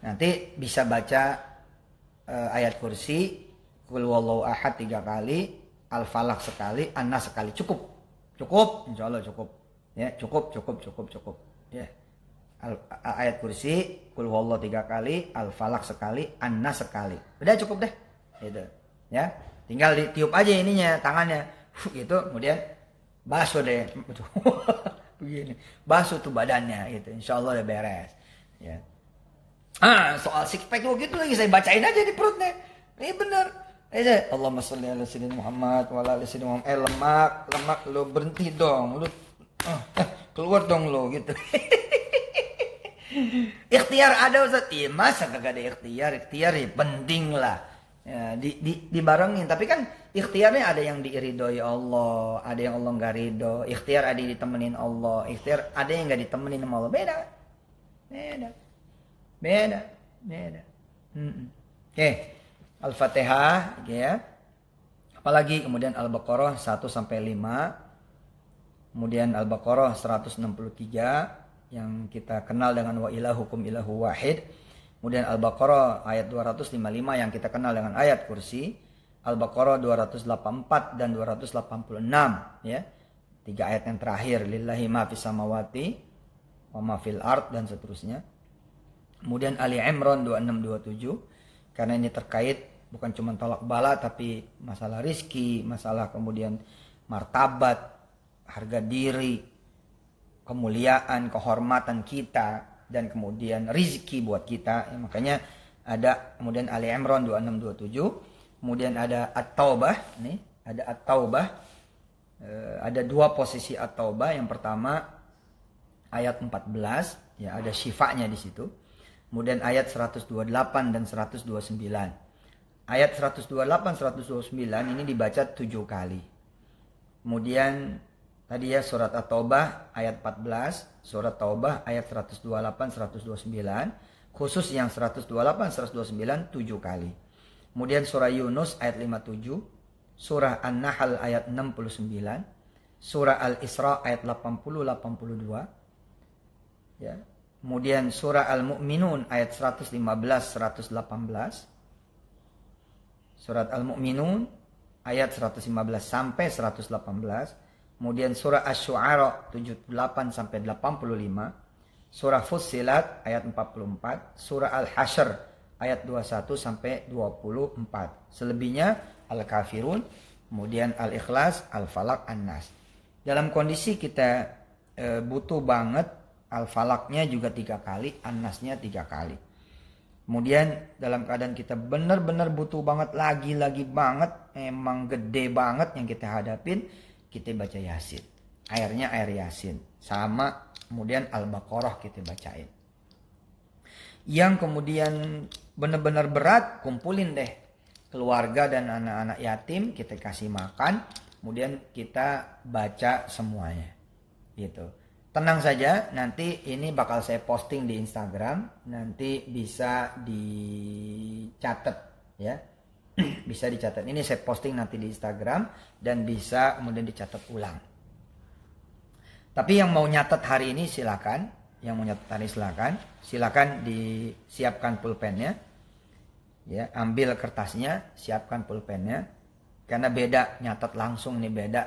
nanti bisa baca ayat kursi, Qul huwallahu ahad 3 kali, Al-Falaq sekali, An-Nas sekali. Cukup, insya Allah cukup. Ya, cukup. Ya. Ayat kursi, Qul huwallahu 3 kali, Al-Falaq sekali, An-Nas sekali. Udah cukup deh. Gitu. Ya. Tinggal ditiup aja ininya, tangannya. Gitu, kemudian basuh deh. Begini. Basuh tuh badannya gitu. Insya Allah udah beres. Ya. Soal six pack gitu lagi saya bacain aja di perutnya. Ini bener. Allahumma sholli ala sayyidina Muhammad wa ala ali sayyidina Muhammad. Lemak lo berhenti dong. Lu keluar dong lo gitu. Ikhtiar ada Ustaz. Iya, masa kagak ada ikhtiar? Ikhtiar ya penting lah. Ya, dibarengin, tapi kan ikhtiarnya ada yang diridhoi Allah, ada yang Allah nggak ridho. Ikhtiar ada yang ditemenin Allah, ikhtiar ada yang nggak ditemenin sama Allah. Beda. Oke. Al-Fatihah ya. Apalagi kemudian Al-Baqarah 1 sampai 5. Kemudian Al-Baqarah 163 yang kita kenal dengan wa ilahukum ilahu wahid. Kemudian Al-Baqarah ayat 255 yang kita kenal dengan ayat kursi. Al-Baqarah 284 dan 286 ya. 3 ayat yang terakhir, lillahi ma fis samawati wa ma fil ard dan seterusnya. Kemudian Ali Imran 2627 karena ini terkait bukan cuma tolak bala tapi masalah rizki, masalah kemudian martabat, harga diri, kemuliaan, kehormatan kita, dan kemudian rizki buat kita. Ya, makanya ada kemudian Ali Imran 2627, kemudian ada At-Taubah, nih ada At-Taubah, ada 2 posisi At-Taubah. Yang pertama ayat 14, ya ada syifanya di situ. Kemudian ayat 128 dan 129. Ayat 128 129 ini dibaca 7 kali. Kemudian tadi ya surat At-Taubah ayat 14, surat Taubah ayat 128 129, khusus yang 128 129 7 kali. Kemudian surah Yunus ayat 57, surah An-Nahl ayat 69, surah Al-Isra ayat 80 82. Ya. Kemudian surah Al-Mu'minun ayat 115 118. Surat Al-Mu'minun ayat 115 sampai 118. Kemudian surah Asy-Syu'ara 78 sampai 85, surah Fussilat ayat 44, surah Al-Hasyr ayat 21 sampai 24. Selebihnya Al-Kafirun, kemudian Al-Ikhlas, Al-Falaq, An-Nas. Dalam kondisi kita butuh banget, Al-Falaqnya juga 3 kali, An-Nasnya 3 kali. Kemudian dalam keadaan kita benar-benar butuh banget, lagi banget, emang gede banget yang kita hadapin, kita baca Yasin. Airnya air Yasin. Sama kemudian Al-Baqarah kita bacain. Yang kemudian benar-benar berat, kumpulin deh keluarga dan anak-anak yatim, kita kasih makan, kemudian kita baca semuanya. Gitu. Tenang saja, nanti ini bakal saya posting di Instagram, nanti bisa dicatat ya. Bisa dicatat. Ini saya posting nanti di Instagram dan bisa kemudian dicatat ulang. Tapi yang mau nyatet hari ini silakan, silakan disiapkan pulpennya. Ya, ambil kertasnya, siapkan pulpennya. Karena beda nyatet langsung nih beda.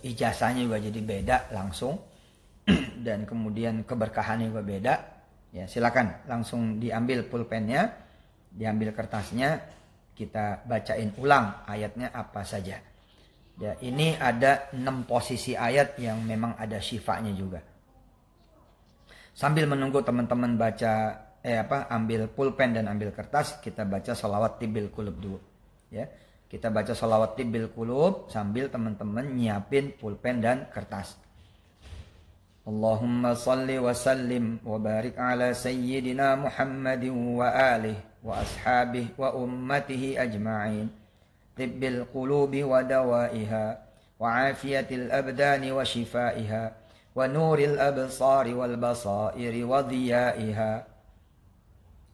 Ijazahnya juga jadi beda langsung. Dan kemudian keberkahannya juga beda. Ya, silakan langsung diambil pulpennya, diambil kertasnya, kita bacain ulang ayatnya apa saja. Ya, ini ada 6 posisi ayat yang memang ada syifanya juga. Sambil menunggu teman-teman baca ambil pulpen dan ambil kertas, kita baca sholawat tibbil qulub dulu. Ya, kita baca sholawat tibbil qulub sambil teman-teman nyiapin pulpen dan kertas. Allahumma salli wa sallim wa barik ala sayyidina Muhammadin wa alihi wa ashabihi wa ummatihi ajma'in. Tibbil qulubi wa dawaiha wa afiyatil abdani wa shifaiha wa nuril absari wal basairi wa dhiyaiha.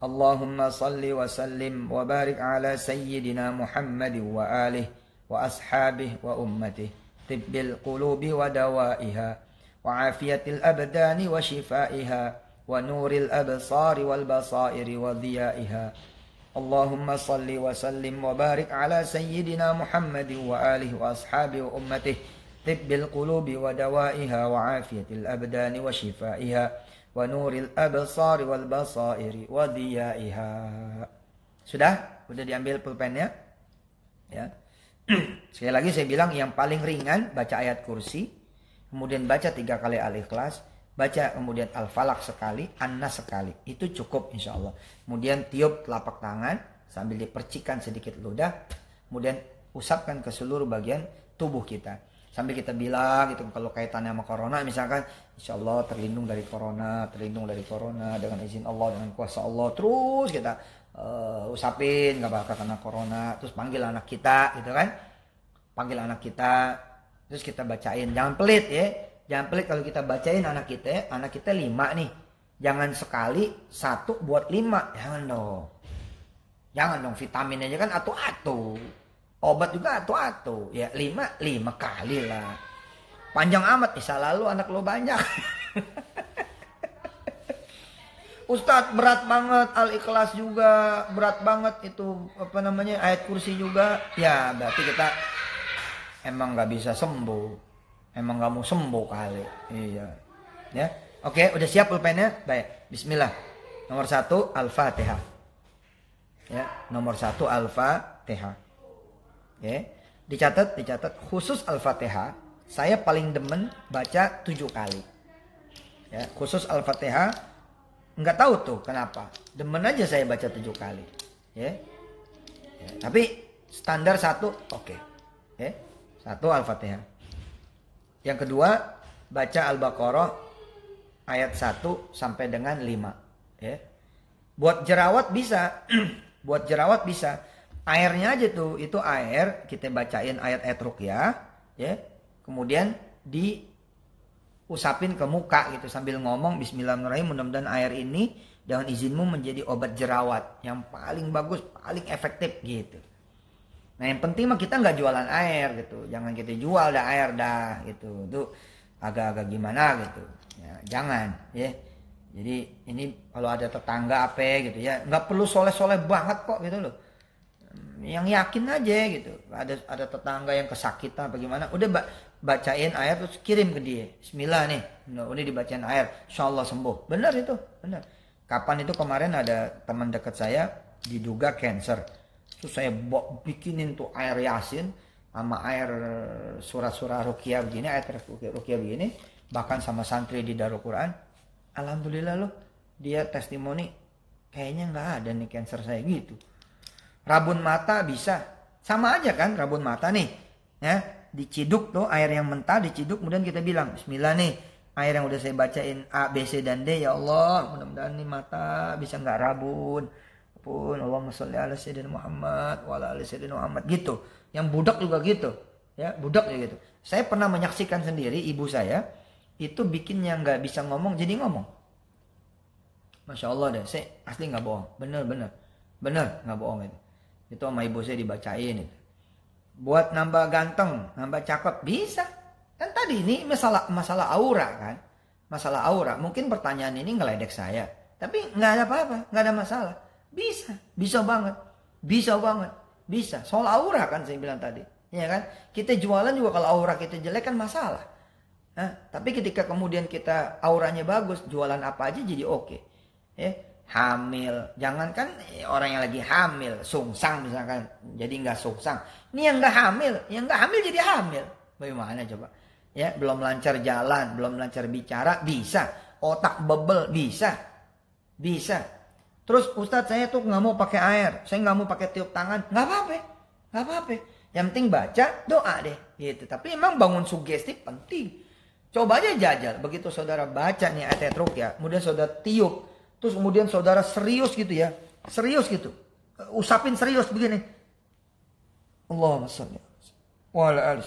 Allahumma salli wa sallim wa barik ala sayyidina Muhammad wa alihi wa ashabihi wa ummatihi tibbil qulubi wa dawaiha wa afiyatil abdani wa shifaiha wa nuril absari wal basairi wa dhiyaiha. Allahumma salli wa sallim wa barik ala sayyidina Muhammad wa alihi wa ashabihi wa ummatihi tibbil qulubi wa dawaiha wa afiyatil abdani wa shifaiha wa nuril absari wal basairi wa dhiyaiha. Sudah diambil pulpennya? Ya. Sekali lagi saya bilang yang paling ringan baca ayat kursi, kemudian baca 3 kali Al-Ikhlas, baca kemudian Al-Falaq sekali, An-Nas sekali. Itu cukup insyaallah. Kemudian tiup telapak tangan sambil dipercikan sedikit ludah, kemudian usapkan ke seluruh bagian tubuh kita. Sambil kita bilang gitu, kalau kaitannya sama corona misalkan, insyaallah terlindung dari corona dengan izin Allah, dengan kuasa Allah. Terus kita usapin, gak bakal kena corona. Terus panggil anak kita gitu kan, panggil anak kita, terus kita bacain. Jangan pelit ya, jangan pelit kalau kita bacain anak kita 5 nih, jangan sekali 1 buat 5, jangan dong, vitamin aja kan atu-atu, obat juga atu-atu ya, 5 kali lah, panjang amat, bisa lalu anak lo banyak. Ustadz berat banget, Al-Ikhlas juga berat banget, itu ayat kursi juga. Ya berarti kita emang gak bisa sembuh, emang gak mau sembuh kali. Iya. Ya, oke, udah siap pulpennya? Baik, Bismillah. Nomor 1 Al-Fatihah. Ya, nomor 1 Al-Fatihah. Ya, dicatat. Khusus Al-Fatihah, saya paling demen baca 7 kali. Ya, khusus Al-Fatihah. Nggak tahu tuh kenapa, demen aja saya baca 7 kali ya. Tapi standar 1 oke. 1 Al-Fatihah. Yang kedua baca Al-Baqarah ayat 1 sampai dengan 5 ya. Buat jerawat bisa. Buat jerawat bisa, airnya aja tuh, itu air kita bacain ayat-ayat ruqyah ya, kemudian usapin ke muka gitu sambil ngomong Bismillahirrahmanirrahim, mudah-mudahan air ini dengan izinmu menjadi obat jerawat yang paling bagus, paling efektif gitu. Nah yang penting mah kita nggak jualan air gitu, jangan kita jual dah air dah gitu, itu agak-agak gimana gitu ya, jangan ya. Jadi ini kalau ada tetangga apa gitu ya, nggak perlu soleh-soleh banget kok gitu loh, yang yakin aja gitu. Ada tetangga yang kesakitan bagaimana, udah bacain ayat terus kirim ke dia, Bismillah nih, udah dibacain ayat, insyaallah sembuh. Benar itu, benar. Kapan itu kemarin ada teman dekat saya diduga cancer, terus saya bikinin tuh air Yasin sama air surat-surat ruqyah begini, ayat ruqyah begini, bahkan sama santri di Darul Quran. Alhamdulillah loh, dia testimoni kayaknya nggak ada nih cancer saya gitu. Rabun mata bisa, sama aja kan rabun mata nih ya, diciduk tuh air yang mentah, diciduk kemudian kita bilang Bismillah nih, air yang udah saya bacain A, B, C dan D, ya Allah mudah-mudahan nih mata bisa nggak rabun pun, Allahumma sholli ala sayyidina Muhammad wa ala ali sayyidina Muhammad gitu. Yang budak juga gitu ya, budak juga gitu. Saya pernah menyaksikan sendiri ibu saya itu bikin yang nggak bisa ngomong jadi ngomong. Masya Allah deh, saya asli nggak bohong, bener nggak bohong itu sama ibu saya dibacain itu. Buat nambah ganteng, nambah cakep bisa. Kan tadi ini masalah aura kan, masalah aura. Mungkin pertanyaan ini ngeledek saya, tapi nggak ada apa-apa, nggak ada masalah. Bisa banget. Soal aura kan saya bilang tadi, ya kan? Kita jualan juga kalau aura kita jelek kan masalah. Nah, tapi ketika kemudian kita auranya bagus, jualan apa aja jadi oke. Ya, hamil, jangankan orang yang lagi hamil, sungsang misalkan, jadi nggak sungsang. Ini yang nggak hamil jadi hamil. Bagaimana coba? Ya, belum lancar jalan, belum lancar bicara, bisa. Otak bebel, bisa. Terus Ustadz saya tuh nggak mau pakai air, saya nggak mau pakai tiup tangan, nggak apa-apa. Yang penting baca doa deh, gitu. Tapi emang bangun sugesti penting. Coba aja jajal, begitu saudara baca nih ayat ruqyah, kemudian saudara tiup, terus kemudian saudara serius gitu ya, usapin serius begini. Allahumma sholli wa ala ali.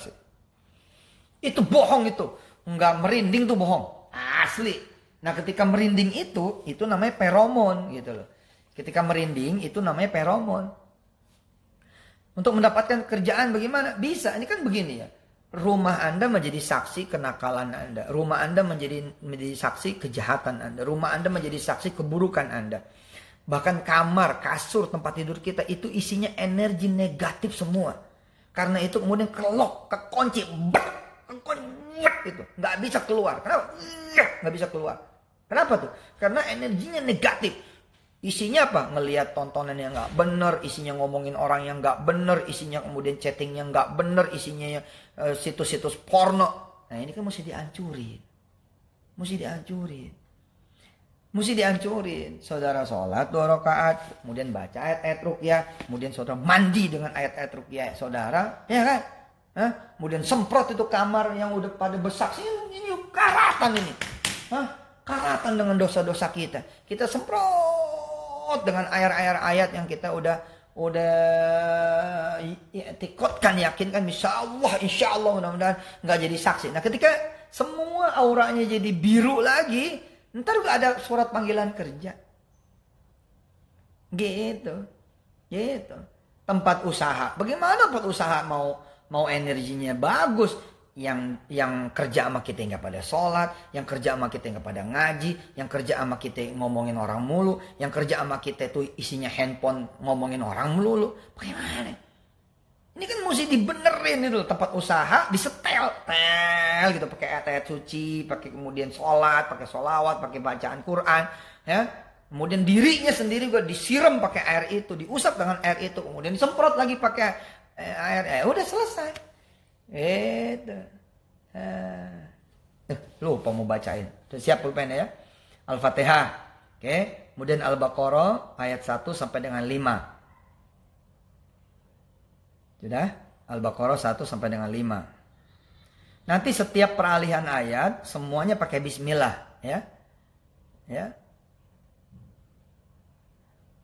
Itu bohong itu, nggak merinding tuh bohong, asli. Nah ketika merinding itu namanya feromon gitu loh. Ketika merinding itu namanya feromon. Untuk mendapatkan kerjaan bagaimana? Bisa, ini kan begini ya. Rumah Anda menjadi saksi kenakalan Anda. Rumah Anda menjadi saksi kejahatan Anda. Rumah Anda menjadi saksi keburukan Anda. Bahkan kamar, kasur, tempat tidur kita itu isinya energi negatif semua. Karena itu kemudian kelok, kekunci, itu nggak bisa keluar. Kenapa? Nggak bisa keluar. Kenapa tuh? Karena energinya negatif. Isinya apa? Ngelihat tontonan yang nggak bener, isinya ngomongin orang yang nggak bener, isinya kemudian chattingnya nggak bener, isinya situs-situs porno. Nah ini kan mesti dihancurin. Mesti dihancurin. Mesti dihancurin. Saudara sholat 2 rakaat, kemudian baca ayat-ayat ruqyah, kemudian saudara mandi dengan ayat-ayat ruqyah saudara, ya kan? Hah? Kemudian semprot itu kamar yang udah pada bersaksi, ini karatan ini. Hah? Karatan dengan dosa-dosa kita. Kita semprot dengan ayat-ayat yang kita udah tikotkan, yakinkan insya Allah mudah-mudahan nggak jadi saksi. Nah ketika semua auranya jadi biru lagi, ntar gak ada surat panggilan kerja. Gitu. Tempat usaha, bagaimana tempat usaha mau energinya bagus? Yang kerja sama kita nggak pada sholat, yang kerja sama kita nggak pada ngaji, yang kerja sama kita ngomongin orang mulu, yang kerja sama kita tuh isinya handphone ngomongin orang mulu. Bagaimana? Ini kan mesti dibenerin itu tempat usaha, disetel gitu, pakai ayat suci, pakai kemudian sholat, pakai sholawat, pakai bacaan Quran, ya. Kemudian dirinya sendiri juga disiram pakai air itu, diusap dengan air itu, kemudian disemprot lagi pakai air, udah selesai. Itu. Lupa mau bacain. Siap pulpennya ya. Al-Fatihah. Oke. Kemudian Al-Baqarah ayat 1 sampai dengan 5. Sudah? Al-Baqarah 1 sampai dengan 5. Nanti setiap peralihan ayat semuanya pakai bismillah, ya. Ya.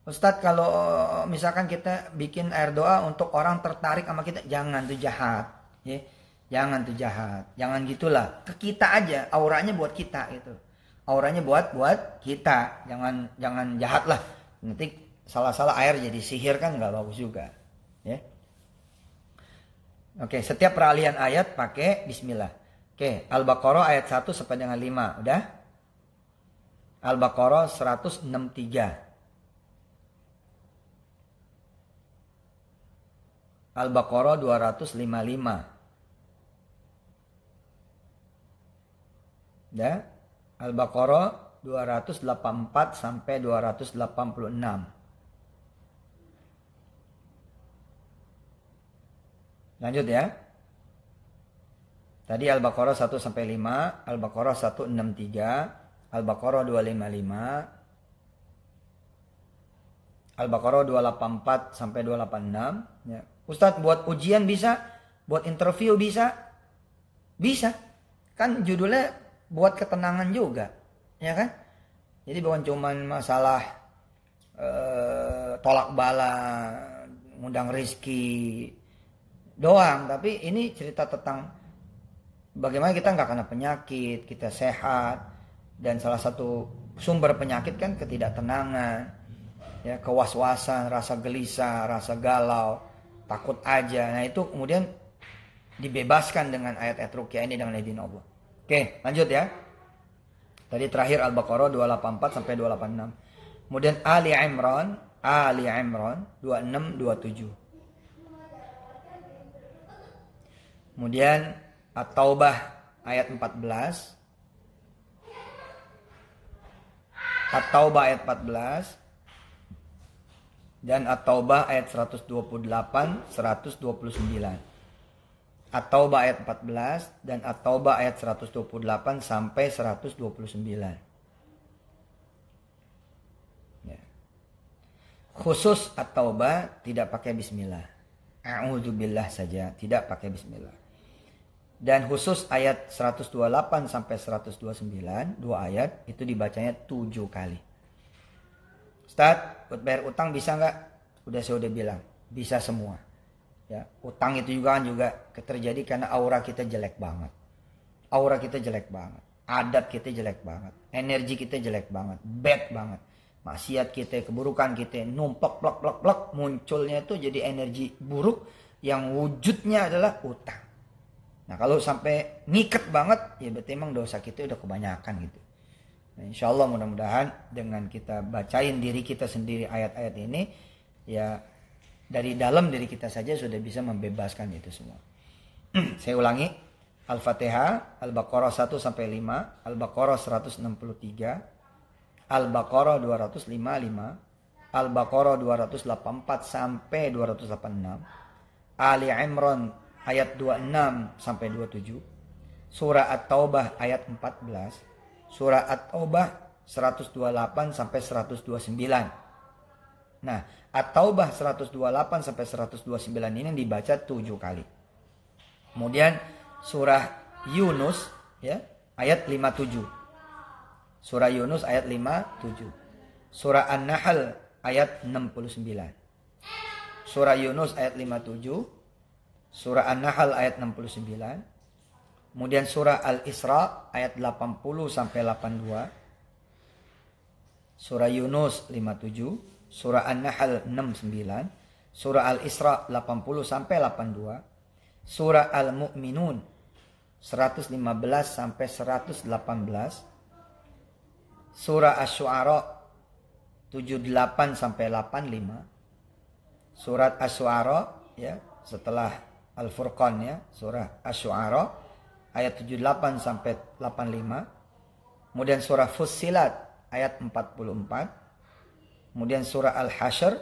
Ustadz, kalau misalkan kita bikin air doa untuk orang tertarik sama kita, jangan, tuh jahat. Ya, jangan tuh jahat, jangan gitulah. Ke kita aja, auranya buat kita itu. Auranya buat kita, jangan jahat lah. Nanti salah-salah air jadi sihir kan nggak bagus juga. Ya. Oke, setiap peralihan ayat pakai bismillah. Oke, Al-Baqarah ayat 1 sampai dengan 5, udah? Al-Baqarah 163. Al-Baqarah 255. Ya. Al-Baqarah 284 sampai 286. Lanjut ya. Tadi Al-Baqarah 1 sampai 5, Al-Baqarah 163, Al-Baqarah 255, Al-Baqarah 284 sampai 286. Ya. Ustadz, buat ujian bisa, buat interview bisa, bisa. Kan judulnya buat ketenangan juga, ya kan? Jadi bukan cuman masalah tolak bala, ngundang rezeki doang, tapi ini cerita tentang bagaimana kita nggak kena penyakit, kita sehat, dan salah satu sumber penyakit kan ketidaktenangan, ya, kewaswasan, rasa gelisah, rasa galau, takut aja. Nah itu kemudian dibebaskan dengan ayat-ayat ruqyah ini dengan izin Allah. Oke, lanjut ya. Tadi terakhir Al-Baqarah 284 sampai 286. Kemudian Ali Imran 26 27. Kemudian At-Taubah ayat 14. At-Taubah ayat 14. Dan At-Taubah ayat 128, 129. At-Taubah ayat 14 dan At-Taubah ayat 128 sampai 129. Ya. Khusus At-Taubah tidak pakai bismillah. A'udzubillah saja, tidak pakai bismillah. Dan khusus ayat 128 sampai 129, 2 ayat itu dibacanya 7 kali. Ustadz, buat bayar utang bisa nggak? Saya udah bilang, bisa semua. Ya, utang itu juga terjadi karena aura kita jelek banget. Aura kita jelek banget. Adat kita jelek banget. Energi kita jelek banget. Bad banget. maksiat kita, keburukan kita numpuk plak plak plak, munculnya itu jadi energi buruk yang wujudnya adalah utang. Nah kalau sampai ngikat banget, ya berarti emang dosa kita udah kebanyakan gitu. Nah, insya Allah mudah-mudahan dengan kita bacain diri kita sendiri ayat-ayat ini, ya dari dalam diri kita saja sudah bisa membebaskan itu semua. Saya ulangi, Al-Fatihah, Al-Baqarah 1 sampai 5, Al-Baqarah 163, Al-Baqarah 255, Al-Baqarah 284 sampai 286, Ali Imran ayat 26 sampai 27, Surah At-Taubah ayat 14, Surah At-Taubah 128 sampai 129. Nah, At-Taubah 128 sampai 129 ini dibaca 7 kali. Kemudian surah Yunus ya, ayat 57. Surah Yunus ayat 57. Surah An-Nahl ayat 69. Surah Yunus ayat 57. Surah An-Nahl ayat 69. Kemudian surah Al-Isra ayat 80 sampai 82. Surah Yunus 57, surah An-Nahl 69, surah Al-Isra 80 sampai 82. Surah Al-Mu'minun 115 sampai 118. Surah Asy-Syu'ara 78 sampai 85. Surat Asy-Syu'ara ya, setelah Al-Furqan ya, surah Asy-Syu'ara ayat 78 sampai 85. Kemudian surah Fussilat ayat 44. Kemudian surah Al-Hasyr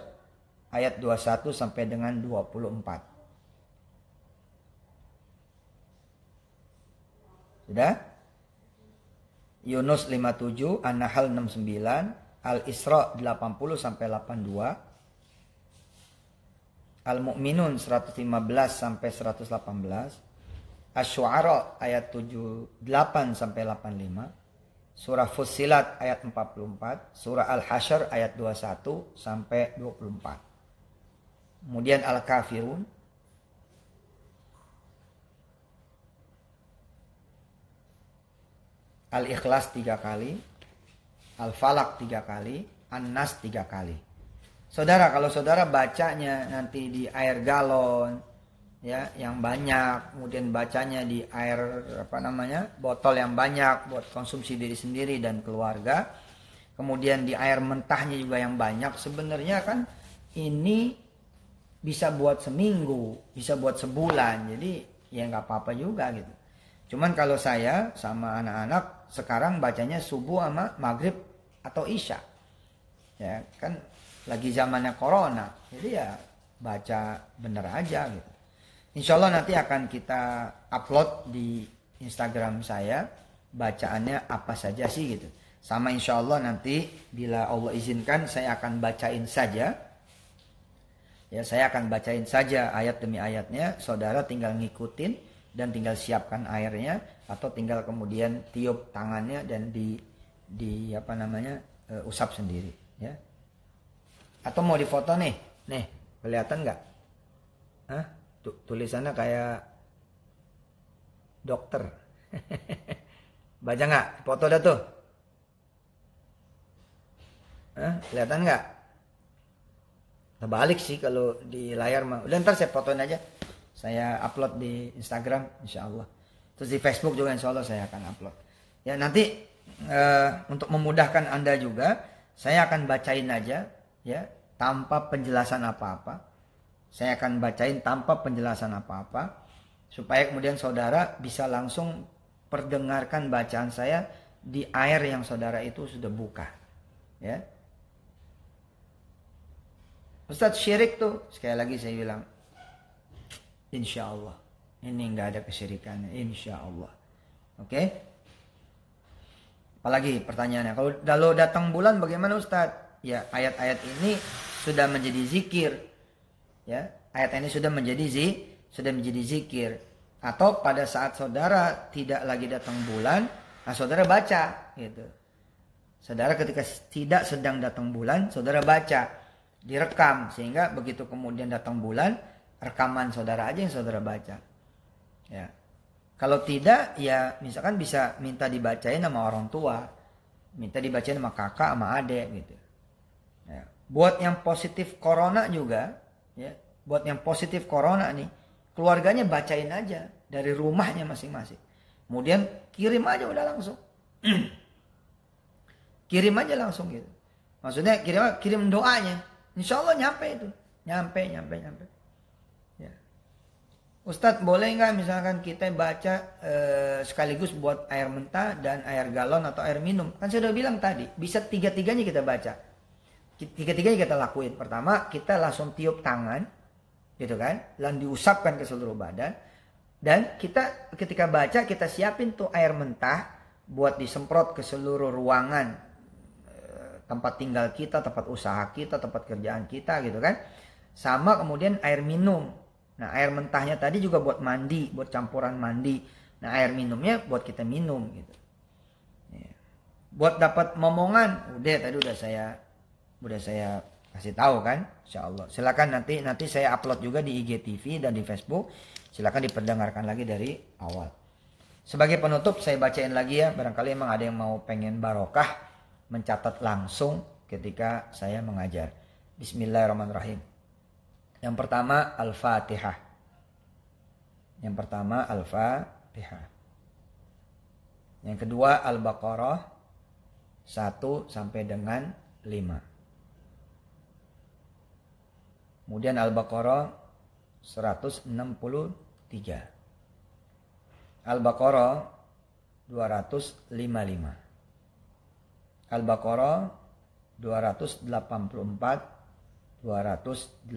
ayat 21 sampai dengan 24. Sudah? Yunus 57, An-Nahl 69, Al-Isra 80 sampai 82, Al-Mu'minun 115 sampai 118, Asy-Syu'ara ayat 78 sampai 85, Surah Fussilat ayat 44, Surah Al-Hasyr ayat 21 sampai 24. Kemudian Al-Kafirun, Al-Ikhlas 3 kali, Al-Falaq 3 kali, An-Nas 3 kali. Saudara, kalau saudara bacanya nanti di air galon ya, yang banyak, kemudian bacanya di air botol yang banyak buat konsumsi diri sendiri dan keluarga, kemudian di air mentahnya juga yang banyak, sebenarnya kan ini bisa buat seminggu, bisa buat sebulan, jadi ya nggak apa-apa juga gitu. Cuman kalau saya sama anak-anak sekarang bacanya subuh sama maghrib atau isya, ya kan lagi zamannya corona, jadi ya baca bener aja gitu. Insya Allah nanti akan kita upload di Instagram saya bacaannya apa saja sih gitu. Sama insya Allah nanti bila Allah izinkan saya akan bacain saja. Ya, saya akan bacain saja ayat demi ayatnya. Saudara tinggal ngikutin dan tinggal siapkan airnya, atau tinggal kemudian tiup tangannya dan usap sendiri ya. Atau mau difoto nih kelihatan nggak? Tulisannya kayak dokter. Baca nggak? Foto dah tuh. Kelihatan nggak? Terbalik sih kalau di layar mah. Udah ntar saya fotoin aja. Saya upload di Instagram insya Allah. Terus di Facebook juga insya Allah saya akan upload. Ya nanti untuk memudahkan Anda juga, saya akan bacain aja ya, tanpa penjelasan apa-apa. Saya akan bacain tanpa penjelasan apa-apa, supaya kemudian saudara bisa langsung perdengarkan bacaan saya di air yang saudara itu sudah buka. Ya. Ustadz, syirik tuh, sekali lagi saya bilang, insya Allah ini nggak ada kesyirikannya, insya Allah. Oke? Apalagi pertanyaannya, kalau datang bulan bagaimana Ustadz? Ya, ayat-ayat ini sudah menjadi zikir. Ya, ayat ini sudah menjadi zikir. Atau pada saat saudara tidak lagi datang bulan, nah saudara baca gitu. Saudara ketika tidak sedang datang bulan, saudara baca, direkam, sehingga begitu kemudian datang bulan, rekaman saudara aja yang saudara baca. Ya. Kalau tidak, ya misalkan bisa minta dibacain sama orang tua, minta dibacain sama kakak, sama adik gitu. Ya. Buat yang positif corona juga, ya, buat yang positif corona nih, keluarganya bacain aja dari rumahnya masing-masing. Kemudian kirim aja udah langsung. Kirim aja langsung gitu. Maksudnya kirim doanya. Insya Allah nyampe itu. Nyampe. Ya. Ustadz boleh nggak misalkan kita baca sekaligus buat air mentah dan air galon atau air minum? Kan saya udah bilang tadi, bisa tiga-tiganya kita baca. Tiga-tiganya kita lakuin. Pertama, kita langsung tiup tangan, gitu kan, lalu diusapkan ke seluruh badan. Dan kita ketika baca, kita siapin tuh air mentah buat disemprot ke seluruh ruangan, tempat tinggal kita, tempat usaha kita, tempat kerjaan kita gitu kan. Sama kemudian air minum. Nah air mentahnya tadi juga buat mandi, buat campuran mandi. Nah air minumnya buat kita minum gitu. Ya. Buat dapat momongan, tadi udah saya kasih tahu kan, insyaallah. Silakan nanti saya upload juga di IGTV dan di Facebook. Silakan diperdengarkan lagi dari awal. Sebagai penutup saya bacain lagi ya, barangkali emang ada yang mau pengen barokah mencatat langsung ketika saya mengajar. Bismillahirrahmanirrahim. Yang pertama Al-Fatihah. Yang kedua Al-Baqarah 1 sampai dengan 5. Kemudian Al-Baqarah 163. Al-Baqarah 255. Al-Baqarah 284, 286.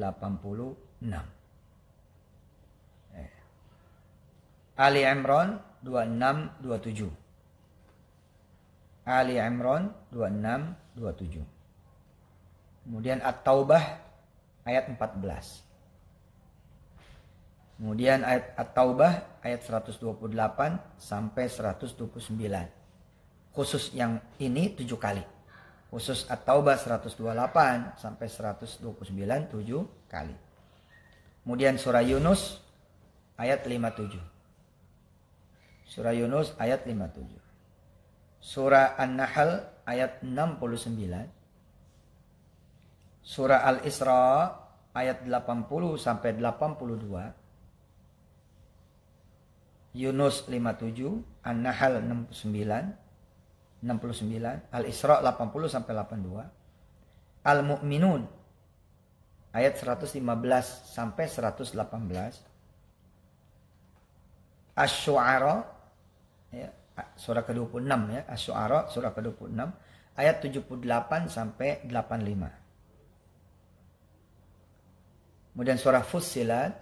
Ali Imran 26, 27. Ali Imran 26, 27. Kemudian At-Taubah ayat 14. Kemudian ayat At-Taubah ayat 128 sampai 129. Khusus yang ini 7 kali. Khusus At-Taubah 128 sampai 129 7 kali. Kemudian surah Yunus ayat 57. Surah Yunus ayat 57. Surah An-Nahl ayat 69. Surah Al-Isra ayat 80 sampai 82. Yunus 57, An-Nahl 69, Al-Isra 80 sampai 82. Al-Mu'minun ayat 115 sampai 118. Asy-Syu'ara ya, surah ke-26 ya, Asy-Syu'ara surah ke-26 ayat 78 sampai 85. Kemudian surah Fussilat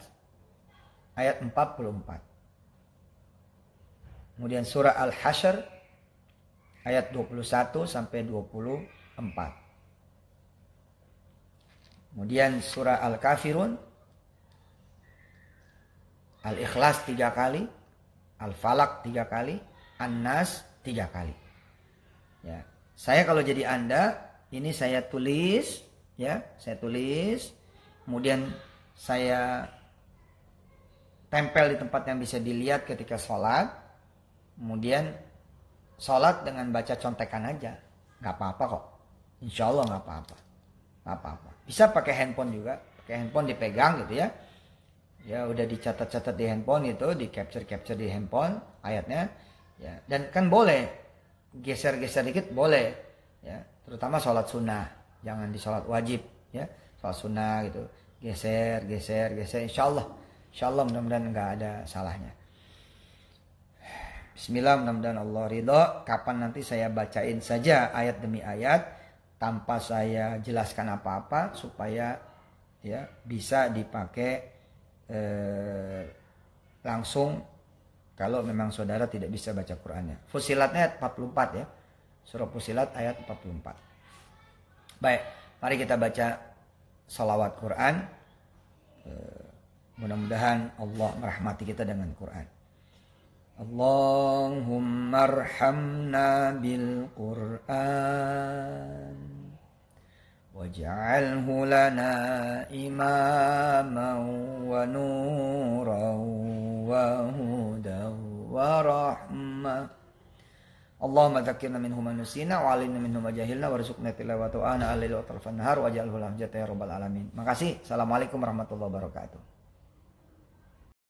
ayat 44. Kemudian surah Al-Hasyr ayat 21 sampai 24. Kemudian surah Al-Kafirun, Al-Ikhlas 3 kali, Al-Falaq 3 kali, An-Nas 3 kali. Ya, saya kalau jadi Anda, ini saya tulis, ya, kemudian saya tempel di tempat yang bisa dilihat ketika sholat, kemudian sholat dengan baca contekan aja, nggak apa-apa kok, insya Allah nggak apa-apa. Bisa pakai handphone juga, pakai handphone dipegang gitu ya. Ya udah dicatat-catat di handphone gitu, di capture di handphone ayatnya, ya. Dan kan boleh geser-geser dikit boleh, ya. Terutama sholat sunnah, jangan di sholat wajib, ya. Sholat sunnah gitu, geser, insya Allah mudah-mudahan nggak ada salahnya. Bismillah, mudah-mudahan Allah ridho. Kapan nanti saya bacain saja ayat demi ayat tanpa saya jelaskan apa-apa supaya ya bisa dipakai langsung kalau memang saudara tidak bisa baca Qur'annya. Fussilatnya ayat 44 ya. Surah Fussilat ayat 44. Baik, mari kita baca salawat Qur'an. Mudah-mudahan Allah merahmati kita dengan Qur'an. Allahumma arhamna bil Qur'an waj'alhu lana imaman wa nuran wa hudan wa rahmah Allahumma dzakkirna minhu ma nusina wa 'allimna minhu ma jahilna warzuqna tilawatahu ana al-laili wa tarfan nahar waj'alhu hujjatan ya rabbal alamin. Makasih. Assalamualaikum warahmatullahi wabarakatuh.